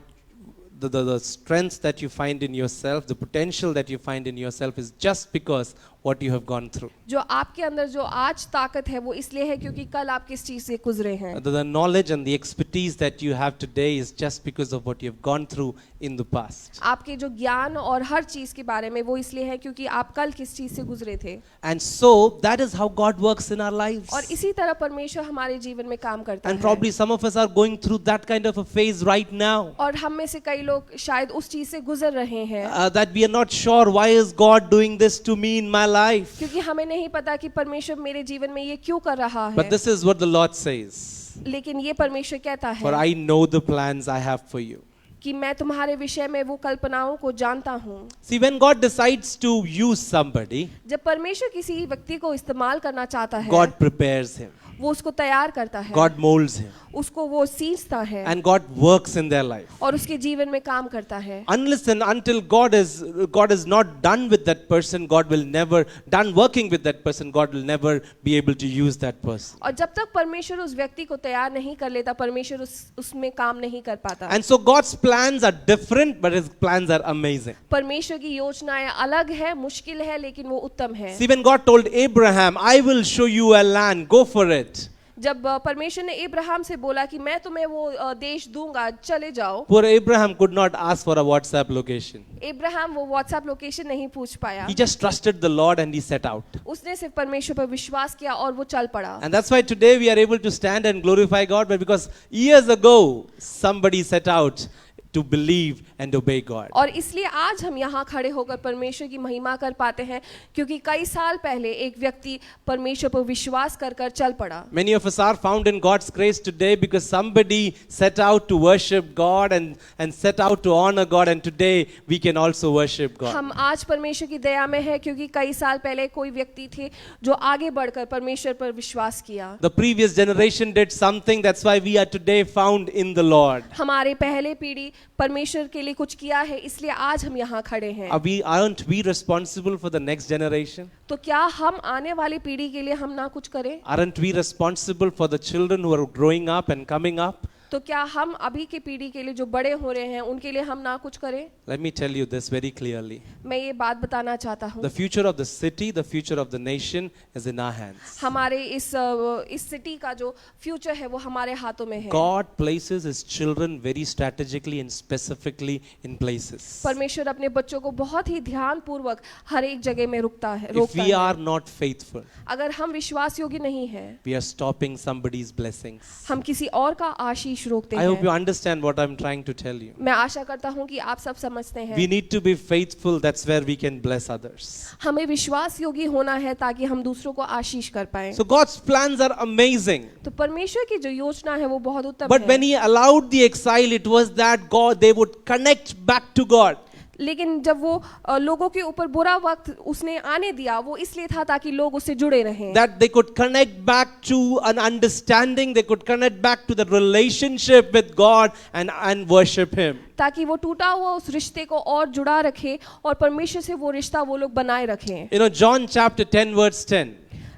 the strength that you find in yourself, the potential that you find in yourself is just because what you have gone through. जो आपके अंदर जो आज ताकत है वो इसलिए है क्योंकि कल आप किस चीज से गुजरे हैं। The knowledge and the expertise that you have today is just because of what you have gone through in the past. आपके जो ज्ञान और हर चीज के बारे में वो इसलिए है क्योंकि आप कल किस चीज से गुजरे थे। And so that is how God works in our lives. और इसी तरह परमेश्वर हमारे जीवन में काम करता And है। probably some of us are going through that kind of a phase right now. और हम में से कई लोग शायद उस चीज से गुजर रहे हैं, That we are not sure, why is God doing this to me in my life? क्योंकि हमें नहीं पता कि परमेश्वर मेरे जीवन में ये क्यों कर रहा But है। this is what the Lord says. लेकिन ये परमेश्वर कहता For है I know the plans I have for you. कि मैं तुम्हारे विषय में वो कल्पनाओं को जानता हूँ। See, when God decides to use somebody, जब परमेश्वर किसी व्यक्ति को इस्तेमाल करना चाहता है God prepares him. वो उसको तैयार करता है, God molds him, उसको वो सींचता है and God works in their life. और उसके जीवन में काम करता है. Unless and until God is not done with that person, God will never done working with that person, God will never be able to use that person. और जब तक परमेश्वर उस व्यक्ति को तैयार नहीं कर लेता, परमेश्वर उसमें काम नहीं कर पाता. And so God's plans are different, but his plans are amazing. परमेश्वर की योजनाएं अलग है, मुश्किल है, लेकिन वो उत्तम है. See, when God told Abraham, I will show you a land, go for it. जब परमेश्वर ने इब्राहिम से बोला कि मैं तुम्हें वो देश दूंगा, चले जाओ. Poor Abraham could not ask for a WhatsApp location. Ibrahim वो व्हाट्सएप लोकेशन नहीं पूछ पाया. He just trusted the Lord and he set out. उसने सिर्फ परमेश्वर पर विश्वास किया और वो चल पड़ा. And that's why today we are able to stand and glorify God, but because years ago somebody set out to believe and obey God. और इसलिए आज हम यहाँ खड़े होकर परमेश्वर की महिमा कर पाते हैं, क्योंकि कई साल पहले एक व्यक्ति परमेश्वर पर विश्वास कर कर चल पड़ा. Many of us are found in God's grace today because somebody set out to worship God and set out to honor God, and today we can also worship God. हम आज परमेश्वर की दया में हैं, क्योंकि कई साल पहले कोई व्यक्ति थे जो आगे बढ़कर परमेश्वर पर विश्वास किया. The previous generation did something, that's why we are today found in the Lord. हमारे पहले पीढ़ी परमेश्वर के लिए कुछ किया है, इसलिए आज हम यहाँ खड़े हैं. Aren't we responsible for the next generation? तो क्या हम आने वाली पीढ़ी के लिए हम ना कुछ करें? Aren't we responsible for the children who are growing up and coming up? तो क्या हम अभी की पीढ़ी के लिए जो बड़े हो रहे हैं उनके लिए हम ना कुछ करें? Let me tell you this very clearly. मैं ये बात बताना चाहता हूँ. The future of the city, the future of the nation is in our hands. हमारे इस सिटी का जो फ्यूचर है वो हमारे हाथों में है. God places his children very strategically and specifically in places. परमेश्वर अपने बच्चों को बहुत ही ध्यानपूर्वक हर एक जगह में रोकता If we है. are not faithful, अगर हम विश्वास योग्य नहीं है, we are stopping somebody's blessings. हम किसी और का आशीष रोकते I hope you हैं. understand what I'm trying to tell you. मैं आशा करता हूँ कि आप सब समझते We हैं. need to be faithful, that's where we can bless others. हमें विश्वास योगी होना है ताकि हम दूसरों को आशीष कर पाएं. So God's plans are amazing. तो परमेश्वर की जो योजना है वो बहुत उत्तम But है. when he allowed the exile, it was that they would connect back to God. लेकिन जब वो लोगों के ऊपर बुरा वक्त उसने आने दिया, वो इसलिए था ताकि लोग उससे जुड़े रहें. That they could connect back to an understanding, they could connect back to the relationship with God and worship him. ताकि वो टूटा हुआ उस रिश्ते को और जुड़ा रखे और परमेश्वर से वो रिश्ता वो लोग बनाए रखें. You know, John chapter 10 verse 10.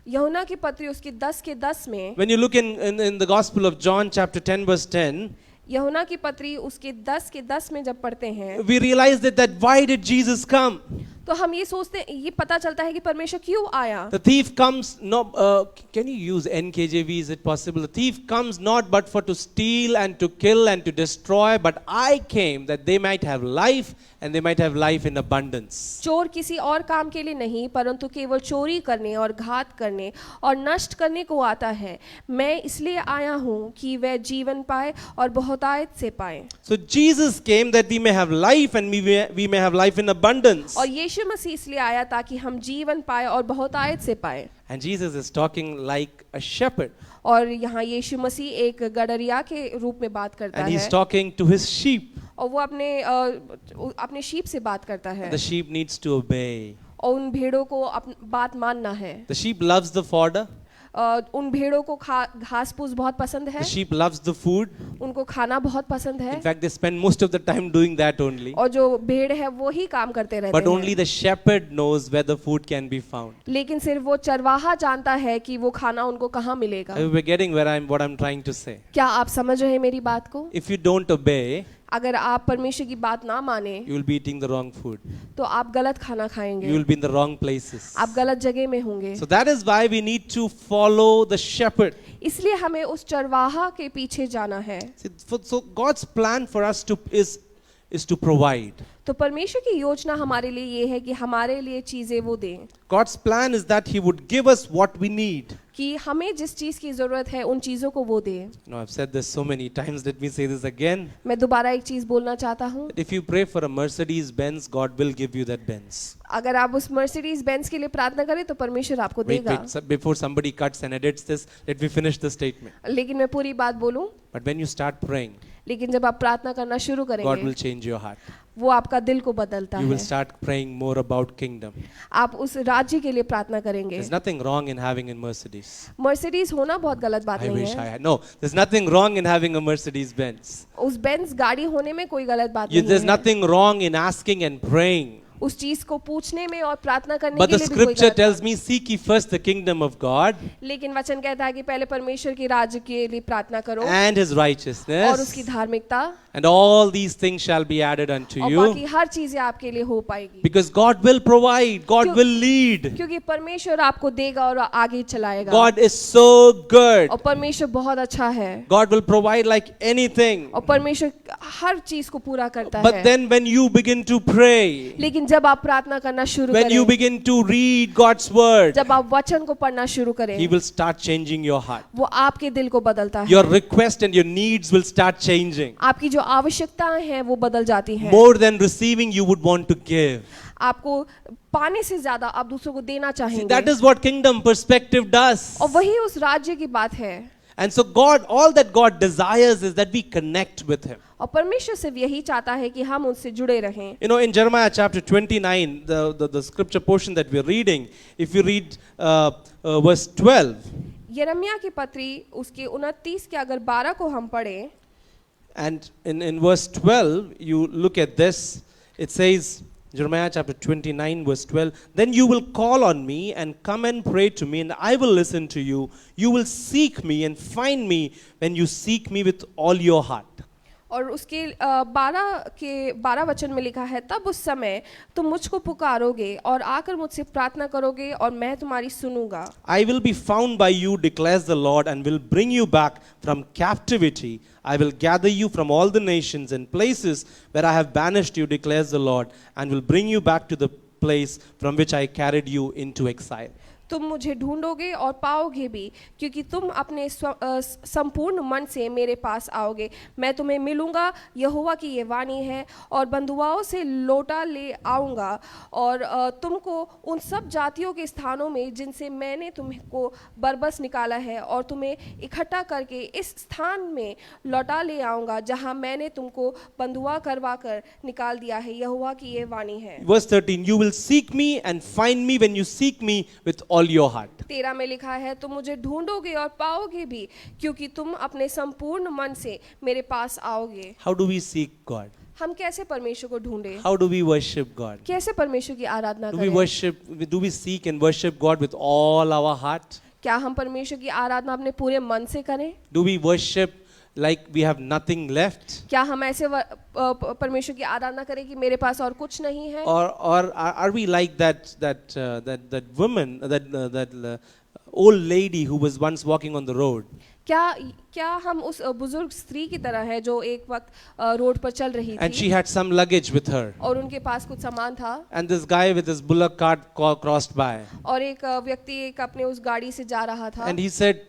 यूहन्ना की पत्री उसकी 10 के 10 में, When you look in the Gospel of John chapter 10 verse 10, यूहन्ना की पत्री उसके 10 के 10 में जब पढ़ते हैं, we realize that why did Jesus come? तो हम ये सोचते हैं, ये पता चलता है कि परमेश्वर क्यों आया. The thief comes, can you use NKJV, is it possible? The thief comes not but for to steal and to kill and to destroy, but I came that they might have life and they might have life in abundance. चोर किसी और काम के लिए नहीं, परंतु केवल चोरी करने और घात करने और नष्ट करने को आता है. मैं इसलिए आया हूँ कि वह जीवन पाए और बहुतायत से पाए. So Jesus came that we may have life and we may have life in abundance. और यीशु मसीह इसलिए आया ताकि हम जीवन पाए और बहुतायत से पाए. And Jesus is talking like a shepherd. और यहाँ यीशु मसीह एक गडरिया के रूप में बात करता And he's है talking to his sheep. और वो अपने शीप से बात करता है The sheep needs to obey. और उन भेड़ों को बात मानना है. The sheep loves the fodder. उन भेड़ों को घास फूस बहुत पसंद है. The sheep loves the food. उनको खाना बहुत पसंद है. In fact, they spend most of the time doing that only. और जो भेड़ है वो ही काम करते रहते But only हैं. the shepherd knows where the food can be found. लेकिन सिर्फ वो चरवाहा जानता है कि वो खाना उनको कहाँ मिलेगा. Are you getting what I'm trying to say? क्या आप समझ रहे हैं मेरी बात को? If you don't obey, अगर आप परमेश्वर की बात ना माने you will be eating the wrong food. तो आप गलत खाना खाएंगे. You will be in the wrong places. आप गलत जगह में होंगे. So that is why we need to follow the shepherd. इसलिए हमें उस चरवाहा के पीछे जाना है. So God's plan for us is to provide. तो परमेश्वर की योजना हमारे लिए ये है कि हमारे लिए चीजें वो दें. God's plan is that he would give us what we need. कि हमें जिस चीज की जरूरत है उन चीजों को वो दे. No, I've said this so many times. Let me say this again. मैं दोबारा एक चीज बोलना चाहता हूँ. If you pray for a Mercedes Benz, God will give you that Benz. अगर आप उस मर्सिडीज बेंज के लिए प्रार्थना करें तो परमेश्वर आपको देगा. Before somebody cuts and edits this, let me finish the statement. लेकिन मैं पूरी बात बोलूं. But when you start praying, लेकिन जब आप प्रार्थना करना शुरू God करेंगे will change your heart. वो आपका दिल को बदलता You will है। start praying more about kingdom. आप उस राज्य के लिए प्रार्थना करेंगे। There's nothing wrong in having a Mercedes. Mercedes होना बहुत गलत बात I नहीं wish I है। had. No, there's nothing wrong in having a Mercedes Benz. उस बेंज गाड़ी होने में कोई गलत बात There's नहीं है। nothing wrong in asking and praying. उस चीज को पूछने में और प्रार्थना करने But के the लिए भी कोई scripture गलत tells me, seek ye first the kingdom of God लेकिन वचन कहता है कि पहले परमेश्वर के राज्य के लिए प्रार्थना करो and his और righteousness, उसकी धार्मिकता, and all these things shall be added unto और बाकी you. हर चीजें आपके लिए हो पाएगी। Because God will provide, God क्यों- will lead. क्योंकि परमेश्वर आपको देगा और आगे चलाएगा। God is so good. और परमेश्वर बहुत अच्छा है। God will provide like anything. और परमेश्वर हर चीज को पूरा करता But है। then when you begin to pray, लेकिन जब आप प्रार्थना करना शुरू when you करें, begin to read God's word, जब आप वचन को पढ़ना शुरू करें, He will start changing your heart. वो आपके दिल को बदलता है। Your request and your needs will start changing. आपकी जो आवश्यकताएं हैं वो बदल जाती हैं। More than receiving, you would want to give. आपको पाने से ज्यादा आप दूसरों को देना See, चाहेंगे। that is what kingdom perspective does. और वही उस राज्य की बात है। And so God, all that God desires is that we connect with Him. और परमेश्वर सिर्फ यही चाहता है कि हम उनसे जुड़े रहें। You know, in Jeremiah chapter 29, the scripture portion that we're reading, if you read verse 12, यिर्मयाह की पत्री उसके 29 के अगर 12 को हम पढ़ें, and in verse 12, you look at this, it says, Jeremiah chapter 29 verse 12, then you will call on me and come and pray to me and I will listen to you. You will seek me and find me when you seek me with all your heart. और उसके 12 वचन में लिखा है, तब उस समय तुम मुझको पुकारोगे और आकर मुझसे प्रार्थना करोगे और मैं तुम्हारी सुनूंगा। I will be found by you, declares the Lord, and will bring you back from captivity. I will gather you from all the nations and places where I have banished you, declares the Lord, and will bring you back to the place from which I carried you into exile. तुम मुझे ढूंढोगे और पाओगे भी, क्योंकि तुम अपने संपूर्ण मन से मेरे पास आओगे। मैं तुम्हें मिलूंगा, यहोवा की ये वाणी है, और बंधुआओं से लौटा ले आऊंगा और तुमको उन सब जातियों के स्थानों में जिनसे मैंने तुमको बरबस निकाला है, और तुम्हें इकट्ठा करके इस स्थान में लौटा ले आऊंगा जहां मैंने तुमको बंधुआ करवा कर निकाल दिया है। यहोवा की ये वाणी है। Verse 13, you will seek me and find me when you seek me with all your heart. 13 में लिखा है, तुम मुझे ढूंढोगे और पाओगे भी, क्योंकि तुम अपने संपूर्ण मन से मेरे पास आओगे। How do we seek God? हम कैसे परमेश्वर को ढूंढे? How do we worship God? कैसे परमेश्वर की आराधना Do we करें? do we seek and worship God with all our heart? क्या हम परमेश्वर की आराधना अपने पूरे मन से करें? Do we worship like we have nothing left? क्या हम ऐसे परमेश्वर की आराधना करें कि मेरे पास और कुछ नहीं है? Or are we like that woman, that old lady who was once walking on the road? क्या हम उस बुजुर्ग स्त्री की तरह है जो एक वक्त रोड पर चल रही And she थी had some luggage with her. और उनके पास कुछ सामान था, And this guy with his bullock cart crossed by. और एक व्यक्ति एक अपने उस गाड़ी से जा रहा था, And he said,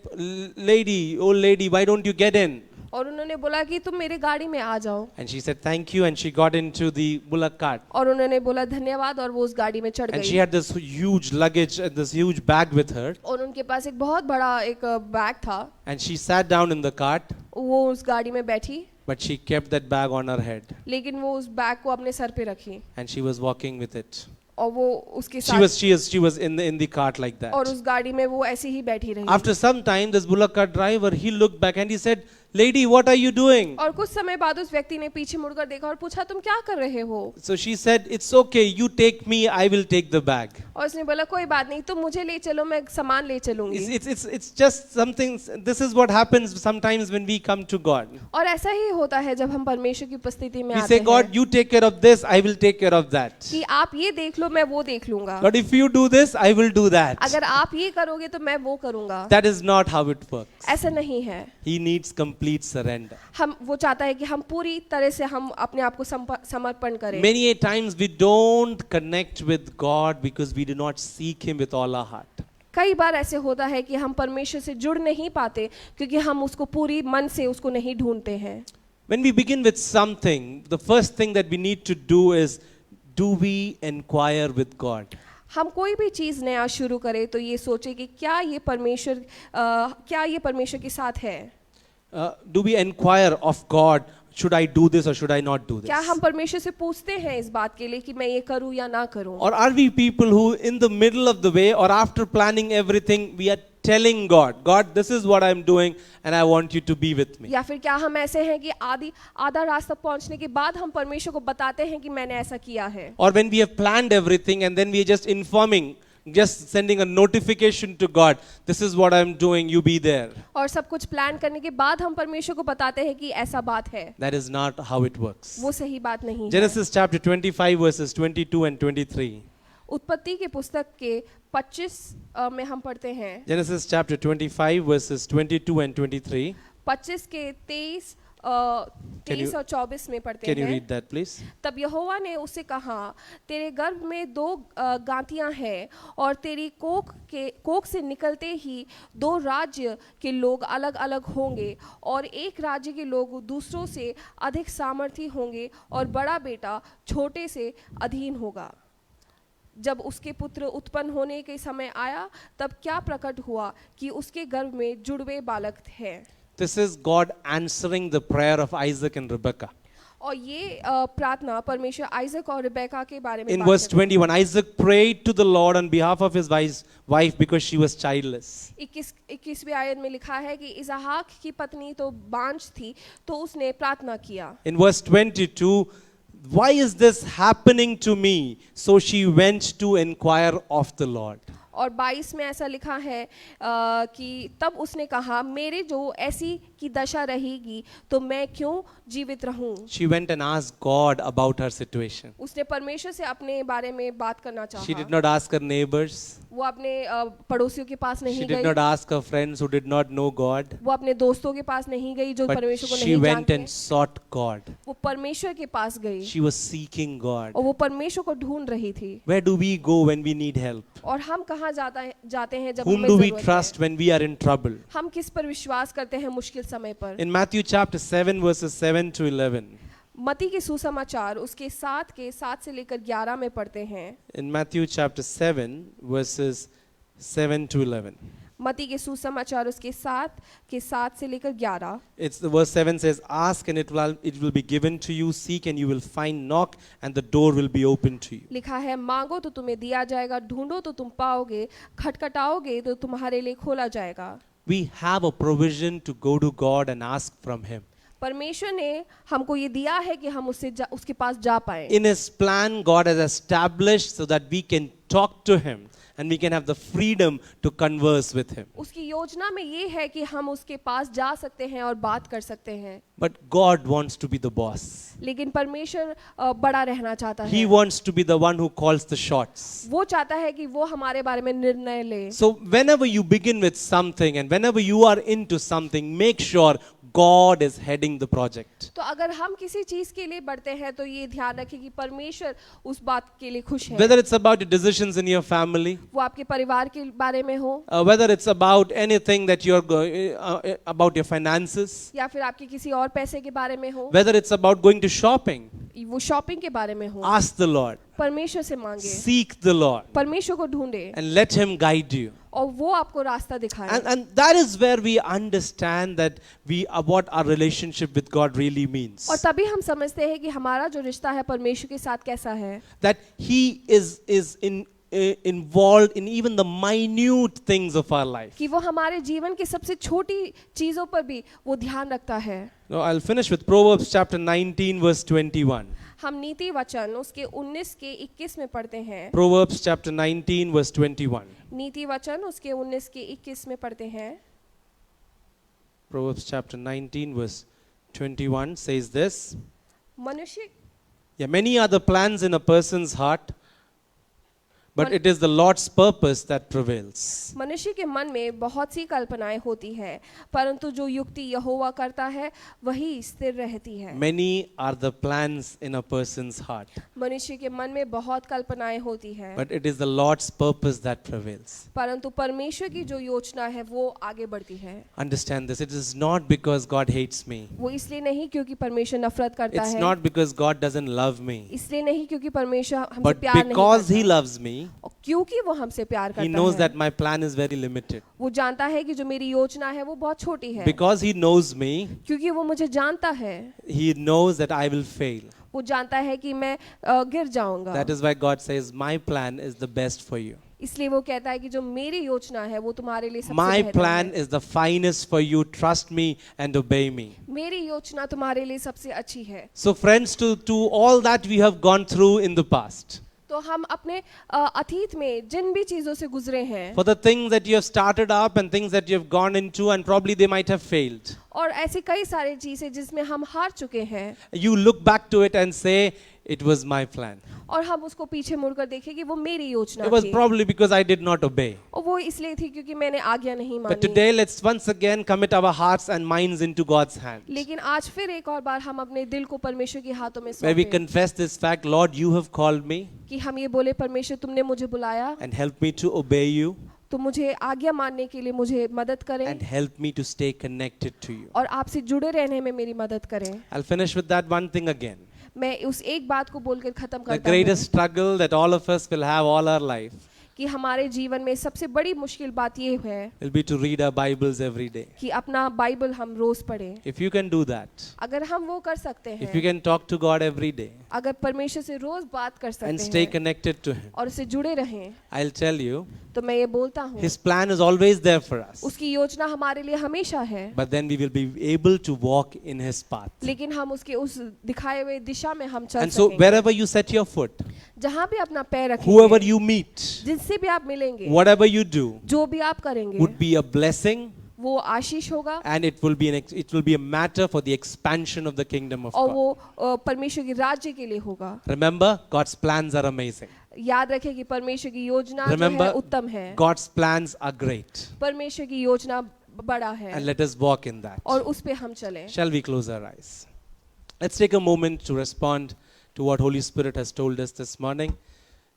lady, old lady, why don't you get in? और उन्होंने बोला कि तुम मेरे गाड़ी में आ जाओ, And she said, thank you. And she got into the bullock cart. और उन्होंने बोला धन्यवाद, और वो उस गाड़ी में चढ़ And she गई। had this huge luggage, this huge bag with her. और उनके पास एक बहुत बड़ा एक बैग था, And she sat down in the cart, वो उस गाड़ी में बैठी, but she kept that bag on her head. लेकिन वो उस बैग को अपने सर पे रखी And she was walking with it. और वो उसके She साथ was in the cart like that. और उस गाड़ी में वो ऐसे ही बैठी रही। After some time, this bullock cart driver, he looked back and he said, lady, what are you doing? और कुछ समय बाद उस व्यक्ति ने पीछे मुड़कर देखा और पूछा, तुम क्या कर रहे हो? So she said, it's okay, you take me, I will take the bag. और उसने बोला, कोई बात नहीं, तुम मुझे ले चलो, मैं सामान ले चलूंगी। It's just something, this is what happens sometimes when we come to God. और ऐसा ही होता है जब हम परमेश्वर की उपस्थिति में We आते say, हैं God, you take care of this, I will take care of that. कि आप ये देख लो, मैं वो देख लूंगा। But if you do this, I will do that. अगर आप ये करोगे तो मैं वो करूंगा। That is not how it works. ऐसा नहीं है। He needs complete surrender. वो चाहता है कि हम पूरी तरह से हम अपने आप को समर्पण करें। Many a times we don't connect with God because we do not seek Him with all our heart. कई बार ऐसे होता है कि हम परमेश्वर से जुड़ नहीं पाते क्योंकि हम उसको पूरी मन से उसको नहीं ढूंढते हैं। When we begin with something, the first thing that we need to do is, do we inquire with God? हम कोई भी चीज़ नया शुरू करें तो ये सोचे कि क्या ये परमेश्वर के साथ है? Do we inquire of God, should I do this or should I not do क्या this? हम परमेश्वर से पूछते हैं इस बात के लिए कि मैं ये करूं या ना करूं? Or are we people who in the middle of the way or after planning everything we are telling God, God, this is what I'm doing and I want you to be with me? या फिर क्या हम ऐसे हैं कि आधा रास्ता पहुंचने के बाद हम परमेश्वर को बताते हैं कि मैंने ऐसा किया है? Or when we have planned everything and then we are just informing, just sending a notification to God, this is what I'm doing, you be there. और सब कुछ प्लान करने के बाद हम परमेश्वर को बताते हैं कि ऐसा बात है। That is not how it works. वो सही बात नहीं है। Genesis chapter 25 verses 22 and 23. उत्पत्ति के पुस्तक के 25 में हम पढ़ते हैं। Genesis chapter 25 verses 22 and 23. 25 के 23 और 24 में पढ़ते Can you हैं। read that please? तब यहोवा ने उसे कहा, तेरे गर्भ में 2 गांतियां हैं और तेरी कोख से निकलते ही 2 राज्य के लोग अलग अलग होंगे और एक राज्य के लोग दूसरों से अधिक सामर्थी होंगे और बड़ा बेटा छोटे से अधीन होगा। जब उसके पुत्र उत्पन्न होने के समय आया तब क्या प्रकट हुआ कि उसके गर्भ में जुड़वे बालक हैं। This is God answering the prayer of Isaac and Rebekah. और ये प्रार्थना परमेश्वर आइजक और रिबेका के बारे में In बात verse करता है। 21, Isaac prayed to the Lord on behalf of his wife because she was childless. 21वीं आयत में लिखा है कि इसहाक की पत्नी तो बांझ थी तो उसने प्रार्थना किया। In verse 22, why is this happening to me? So she went to inquire of the Lord. और 22 में ऐसा लिखा है कि तब उसने कहा, मेरे जो ऐसी की दशा रहेगी तो मैं क्यों जीवित रहूं? She went and asked God about her situation. उसने परमेश्वर से अपने बारे में बात करना चाहा। She did not ask her neighbors. वो अपने पड़ोसियों के पास She नहीं did गई। not ask her friends who did not know God. वो अपने दोस्तों के पास नहीं गई जो But परमेश्वर को she नहीं went जानते। and sought God. वो परमेश्वर के पास गई She was seeking God. और वो परमेश्वर को ढूंढ रही थी। Where do we go when we need help? और हम कहाँ जाते हैं जब Whom हमें do we जरूरत trust है? when we are in trouble? हम किस पर विश्वास करते हैं मुश्किल समय पर? In Matthew chapter 7 verses 7 to 11. मत्ती के सुसमाचार उसके 7 से लेकर 11 में पढ़ते हैं। In Matthew chapter 7 verses 7 to 11. मत्ती के सुसमाचार उसके 7 से लेकर 11। It's the verse 7 says, ask and it will be given to you, seek and you will find, knock and the door will be open to you. लिखा है, मांगो तो तुम्हें दिया जाएगा, ढूंढो तो तुम पाओगे, खटखटाओगे तो तुम्हारे लिए खोला जाएगा। We have a provision to go to God and ask from Him. परमेश्वर ने हमको ये दिया है कि हम उसके पास जा पाए। In His plan, God has established so that we can talk to Him and we can have the freedom to converse with Him. उसकी योजना में ये है कि हम उसके पास जा सकते हैं और बात कर सकते हैं। But God wants to be the boss. लेकिन परमेश्वर बड़ा रहना चाहता है। He wants to be the one who calls the shots. वो चाहता है कि वो हमारे बारे में निर्णय ले। So whenever you begin with something and whenever you are into something, make sure God is heading the project. तो अगर हम किसी चीज के लिए बढ़ते हैं तो ये ध्यान रखें कि परमेश्वर उस बात के लिए खुश है। Whether it's about your decisions in your family, वो आपके परिवार के बारे में हो, whether it's about anything that you're about your finances, या फिर आपके किसी और पैसे के बारे में हो, whether it's about going to shopping, वो शॉपिंग के बारे में हो, ask the Lord, परमेश्वर से मांगे, seek the Lord, परमेश्वर को ढूंढे and let Him guide you. और वो आपको रास्ता दिखाए। And that is where we understand that what our relationship with God really means. और तभी हम समझते हैं कि हमारा जो रिश्ता है परमेश्वर के साथ कैसा है। That He is involved in even the minute things of our life. कि वो हमारे जीवन की सबसे छोटी चीजों पर भी वो ध्यान रखता है। Now I'll finish with Proverbs chapter 19 verse 21. हम नीति वचन उसके 19 के 21 में पढ़ते हैं। Proverbs chapter 19 verse 21. नीति वचन उसके 19 के 21 में पढ़ते हैं। Proverbs chapter 19 verse 21 says this. मनुष्य Yeah, many are the plans in a person's heart, but it is the Lord's purpose that prevails. मनुष्य के मन में बहुत सी कल्पनाएं होती है, परंतु जो युक्ति यहोवा करता है वही स्थिर रहती है। Many are the plans in a person's heart, मनुष्य के मन में बहुत कल्पनाएं होती है, but it is the Lord's purpose that prevails. परंतु परमेश्वर की जो योजना है वो आगे बढ़ती है। Understand this. It is not because God hates me. वो इसलिए नहीं क्योंकि परमेश्वर नफरत करता It's है, not because God doesn't love me. इसलिए नहीं क्योंकि परमेश्वर हमसे But प्यार नहीं because He करता, loves me, और क्योंकि वो हमसे प्यार he करता knows है, that my plan is very limited. वो जानता है कि जो मेरी योजना है वो बहुत छोटी है, Because he knows me, क्योंकि वो मुझे जानता है, he knows that I will fail. वो जानता है कि मैं गिर जाऊंगा। That is why God says, my plan is the best for you. इसलिए वो कहता है कि जो मेरी योजना है वो तुम्हारे लिए सबसे My बेहतर plan है। is the finest for you. Trust me and obey me. मेरी योजना तुम्हारे लिए सबसे अच्छी है। So friends, to all that we have gone through in the past, तो हम अपने अतीत में जिन भी चीजों से गुजरे हैं, for the things that you have started up and things that you have gone into and probably they might have failed, और ऐसी कई सारी चीजें जिसमें हम हार चुके हैं, you look back to it and say, it was my plan. और हम उसको पीछे मुड़कर देखें कि वो मेरी योजना It was थी, probably because I did not obey. और वो इसलिए थी क्योंकि मैंने आज्ञा नहीं But मानी। today, let's once again commit our hearts and minds into God's hand. लेकिन आज फिर एक और बार हम अपने दिल को परमेश्वर के हाथों में Where we सौंपें confess this fact, Lord, you have called me कि हम ये बोले, परमेश्वर तुमने मुझे बुलाया, and help me to obey you तो मुझे आज्ञा मानने के लिए मुझे मदद करें and help me to stay connected to you. और आपसे जुड़े रहने में मेरी मदद करें। I'll finish with that one thing again. मैं उस एक बात को बोलकर खत्म The करता हूँ greatest struggle that all of us will have all our life कि हमारे जीवन में सबसे बड़ी मुश्किल बात ये है will be to read our Bibles every day. कि अपना बाइबल हम रोज पढ़ें। If you can do that, अगर हम वो कर सकते if you हैं, can talk to God every day अगर परमेश्वर से रोज बात कर and सकते stay हैं connected to Him, और उससे जुड़े रहें, I'll tell you, तो मैं ये बोलता हूँ His plan is always there for us. उसकी योजना हमारे लिए हमेशा है, But then we will be able to walk in His path. लेकिन हम उसके उस दिखाए हुए दिशा में हम चल And so सकेंगे। wherever you set your foot, जहाँ भी अपना पैर whoever रखेंगे, you meet, जिससे भी आप मिलेंगे, whatever you do, जो भी आप करेंगे, would be a blessing, वो आशीष होगा and it will be a matter for the expansion of the kingdom of और God. वो परमेश्वर के राज्य के लिए होगा। Remember, God's plans are amazing. याद रखें कि परमेश्वर की योजना जो Remember, है उत्तम है, God's plans are great. परमेश्वर की योजना बड़ा And है let us walk in that. और उस पे हम चलें। Shall we close our eyes? Let's take a moment to respond to what Holy Spirit has told us this morning.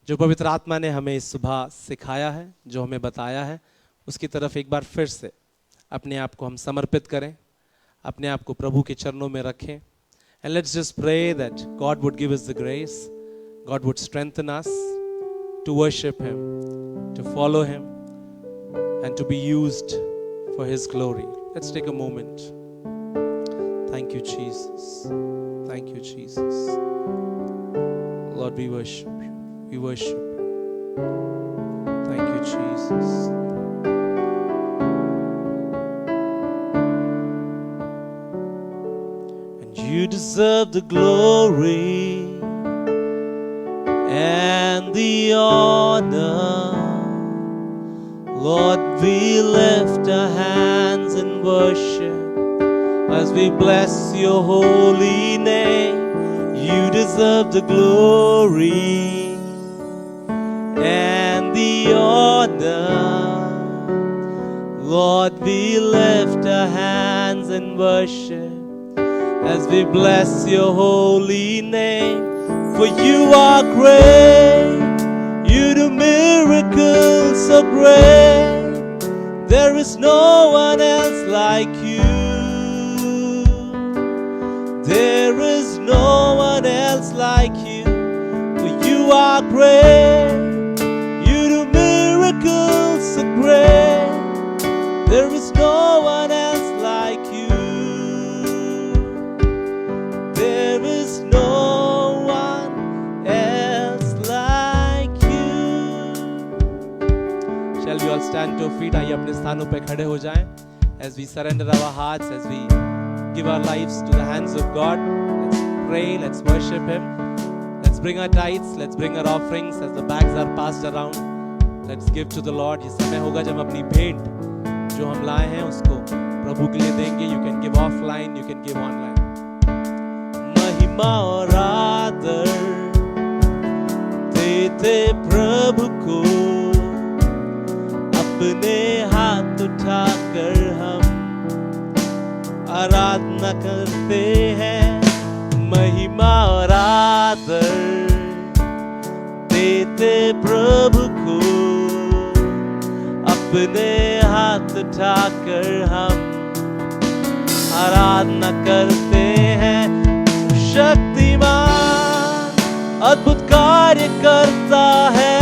जो पवित्र आत्मा ने हमें इस सुबह सिखाया है, जो हमें बताया है, उसकी तरफ एक बार फिर से अपने आप को हम समर्पित करें, अपने आप को प्रभु के चरणों में रखें. And let's just pray that God would give us the grace, God would strengthen us to worship Him, to follow Him, and to be used for His glory. Let's take a moment. Thank you, Jesus. Thank you, Jesus. Lord, we worship you. We worship you. Thank you, Jesus. And you deserve the glory and the honor. Lord, we lift our hands in worship as we bless your holy name. You deserve the glory and the honor. Lord, we lift our hands in worship as we bless your holy name. For you are great, you do miracles so great. There is no one else like you. There is no one else like you. For you are great, you do miracles so great. There is no one else like you. There is no one else like you. Shall we all stand to our feet? आइए अपने स्थानों पे खड़े हो जाएं. As we surrender our hearts, as we give our lives to the hands of God, let's pray, let's worship Him. Let's bring our tithes, let's bring our offerings as the bags are passed around. Let's give to the Lord. ये समय होगा जब अपनी भेंट जो हम लाए हैं उसको प्रभु के लिए देंगे. You can give offline, you can give online. महिमा और आदर देते प्रभु को, अपने हाथ उठाकर हम आराधना करते हैं. महिमा और आदर देते प्रभु को, अपने हाथ उठाकर हम आराधना करते हैं. शक्तिमान अद्भुत कार्य करता है,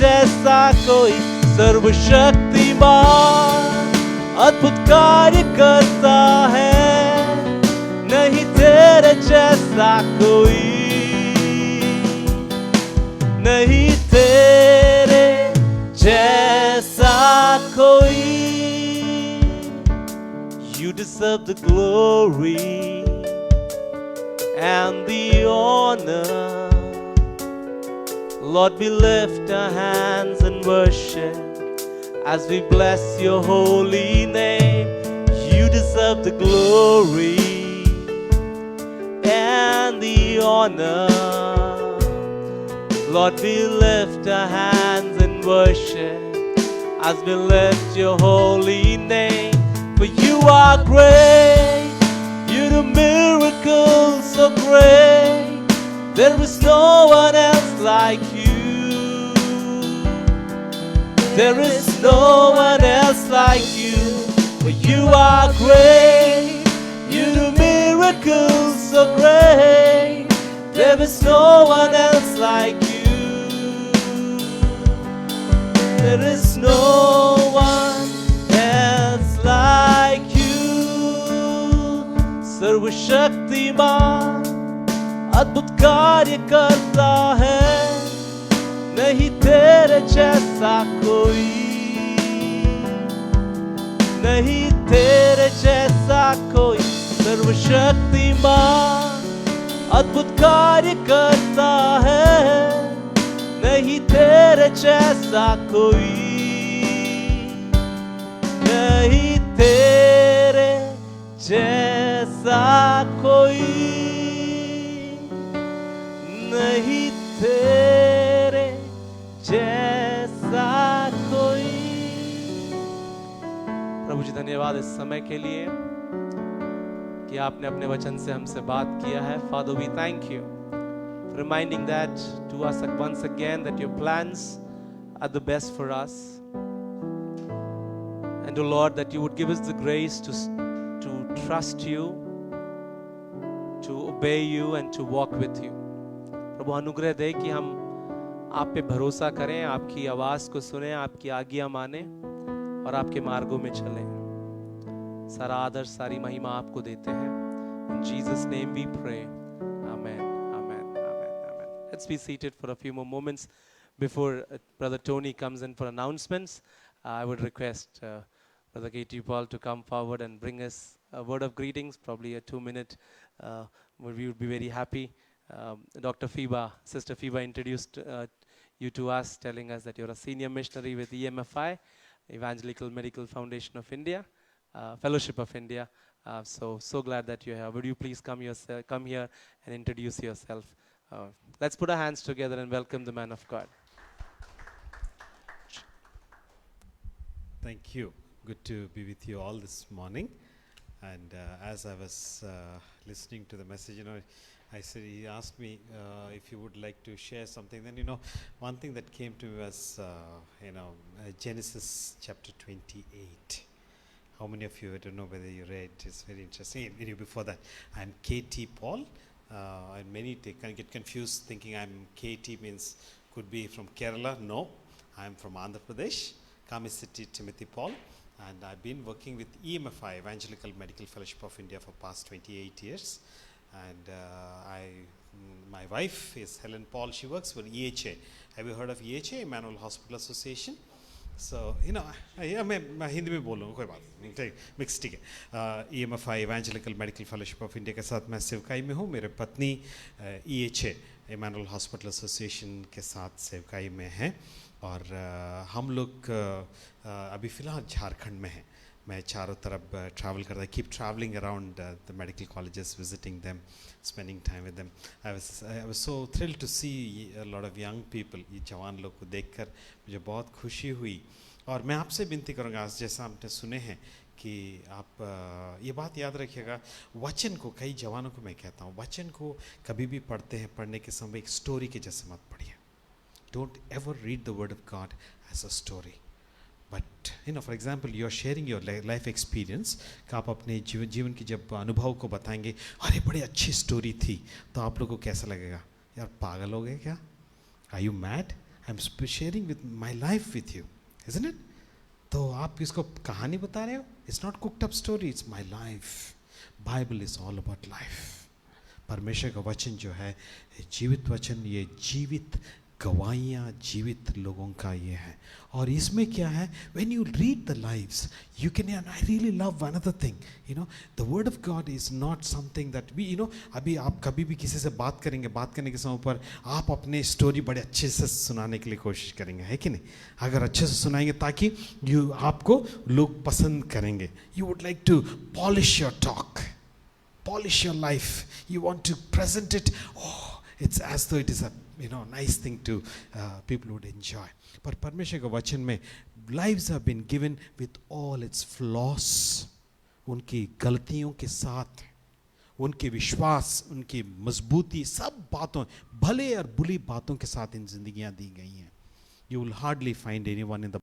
जैसा कोई सर्वशक्तिमान अद्भुत कार्य करता है, नहीं तेरे जैसा कोई, नहीं तेरे जैसा कोई. You deserve the glory and the honor. Lord, we lift our hands in worship as we bless your holy name. You deserve the glory and the honor. Lord, we lift our hands in worship as we lift your holy name. For you are great, you do miracles so great. There is no one else like you. There is no one else like you. For you are great, you do miracles so great. There is no one else like you. There is no one else like you. सर्वशक्तिमान अद्भुत कार्य करता है, नहीं तेरे जैसा कोई, नहीं तेरे जैसा कोई. सर्वशक्तिमान अद्भुत कार्य करता है, नहीं तेरे जैसा कोई, नहीं तेरे जैसा कोई, नहीं तेरे जैसा कोई. प्रभु जी धन्यवाद इस समय के लिए कि आपने अपने वचन से हमसे बात किया है. Father, we thank you for reminding that to us once again that your plans are the best for us, and to Lord that you would give us the grace to trust you, to obey you and to walk with you. प्रभु अनुग्रह दे कि हम आप पे भरोसा करें, आपकी आवाज को सुने, आपकी आज्ञा माने और आपके मार्गों में चलें. सारा आदर सारी महिमा आपको देते हैं. In Jesus' name we pray. Amen. Amen. Amen. Amen. Let's be seated for a few more moments before Brother Tony comes in for announcements. I would request Brother K.T. Paul to come forward and bring us a word of greetings, probably a 2-minute. We would be very happy. Dr. Fiba, Sister Fiba introduced you to us, telling us that you're a senior missionary with EMFI, Evangelical Medical Foundation of India, Fellowship of India. So glad that you're here. Would you please come here and introduce yourself? Let's put our hands together and welcome the man of God. Thank you. Good to be with you all this morning. And as I was listening to the message, I said, he asked me if you would like to share something. Then, one thing that came to me was, Genesis chapter 28. How many of you, I don't know whether you read, it's very interesting. Anyway, before that, I'm K.T. Paul. And many can get confused thinking I'm K.T. means could be from Kerala. No, I'm from Andhra Pradesh, Kamiseti Timothy Paul. And I've been working with EMFI, Evangelical Medical Fellowship of India, for past 28 years. And my wife is Helen Paul. She works for EHA. Have you heard of EHA, Emmanuel Hospital Association? So, मैं हिंदी में बोल रहा हूँ, कोई बात नहीं, mix ठीक है. EMFI, Evangelical Medical Fellowship of India के साथ मैं सेवकाई में हूँ. मेरे पत्नी EHA, Emmanuel Hospital Association के साथ सेवकाई में हैं. और हम लोग अभी फ़िलहाल झारखंड में हैं. मैं चारों तरफ ट्रैवल करता, keep travelling around the medical colleges, visiting them, spending time with them. I was so thrilled to see a lot of young people. ये जवान लोग को देखकर मुझे बहुत खुशी हुई. और मैं आपसे विनती करूँगा, आज जैसा आपने सुने हैं, कि आप ये बात याद रखिएगा, वचन को, कई जवानों को मैं कहता हूँ, वचन को कभी भी पढ़ते हैं, पढ़ने के समय एक स्टोरी के जैसे मत पढ़िए. Don't ever read the word of God as a story. But for example, you are sharing your life experience. कि आप अपने जीवन की जब अनुभव को बताएंगे, अरे बड़ी अच्छी स्टोरी थी, तो आप लोगों को कैसा लगेगा? यार पागल हो गए क्या? Are you mad? I am sharing with my life with you, isn't it? तो आप इसको कहानी बता रहे हो? It's not cooked up story, it's my life. Bible is all about life. परमेश्वर का वचन जो है जीवित वचन, ये जीवित गवाहियाँ, जीवित लोगों का ये है. और इसमें क्या है, when you read the lives you can, and I really love another thing, you know, the word of God is not something that we, you know, अभी आप कभी भी किसी से बात करेंगे, बात करने के समय पर आप अपने स्टोरी बड़े अच्छे से सुनाने के लिए कोशिश करेंगे, है कि नहीं? अगर अच्छे से सुनाएंगे ताकि आपको लोग पसंद करेंगे. You would like to polish your talk, polish your life, you want to present it, oh, it's as though it is a, you know, nice thing to people would enjoy. पर परमेश्वर के वचन में lives have been given with all its flaws, उनकी गलतियों के साथ, उनके विश्वास, उनकी मजबूती, सब बातों, भले और बुरी बातों के साथ इन जिंदगियां दी गई हैं. You will hardly find anyone in the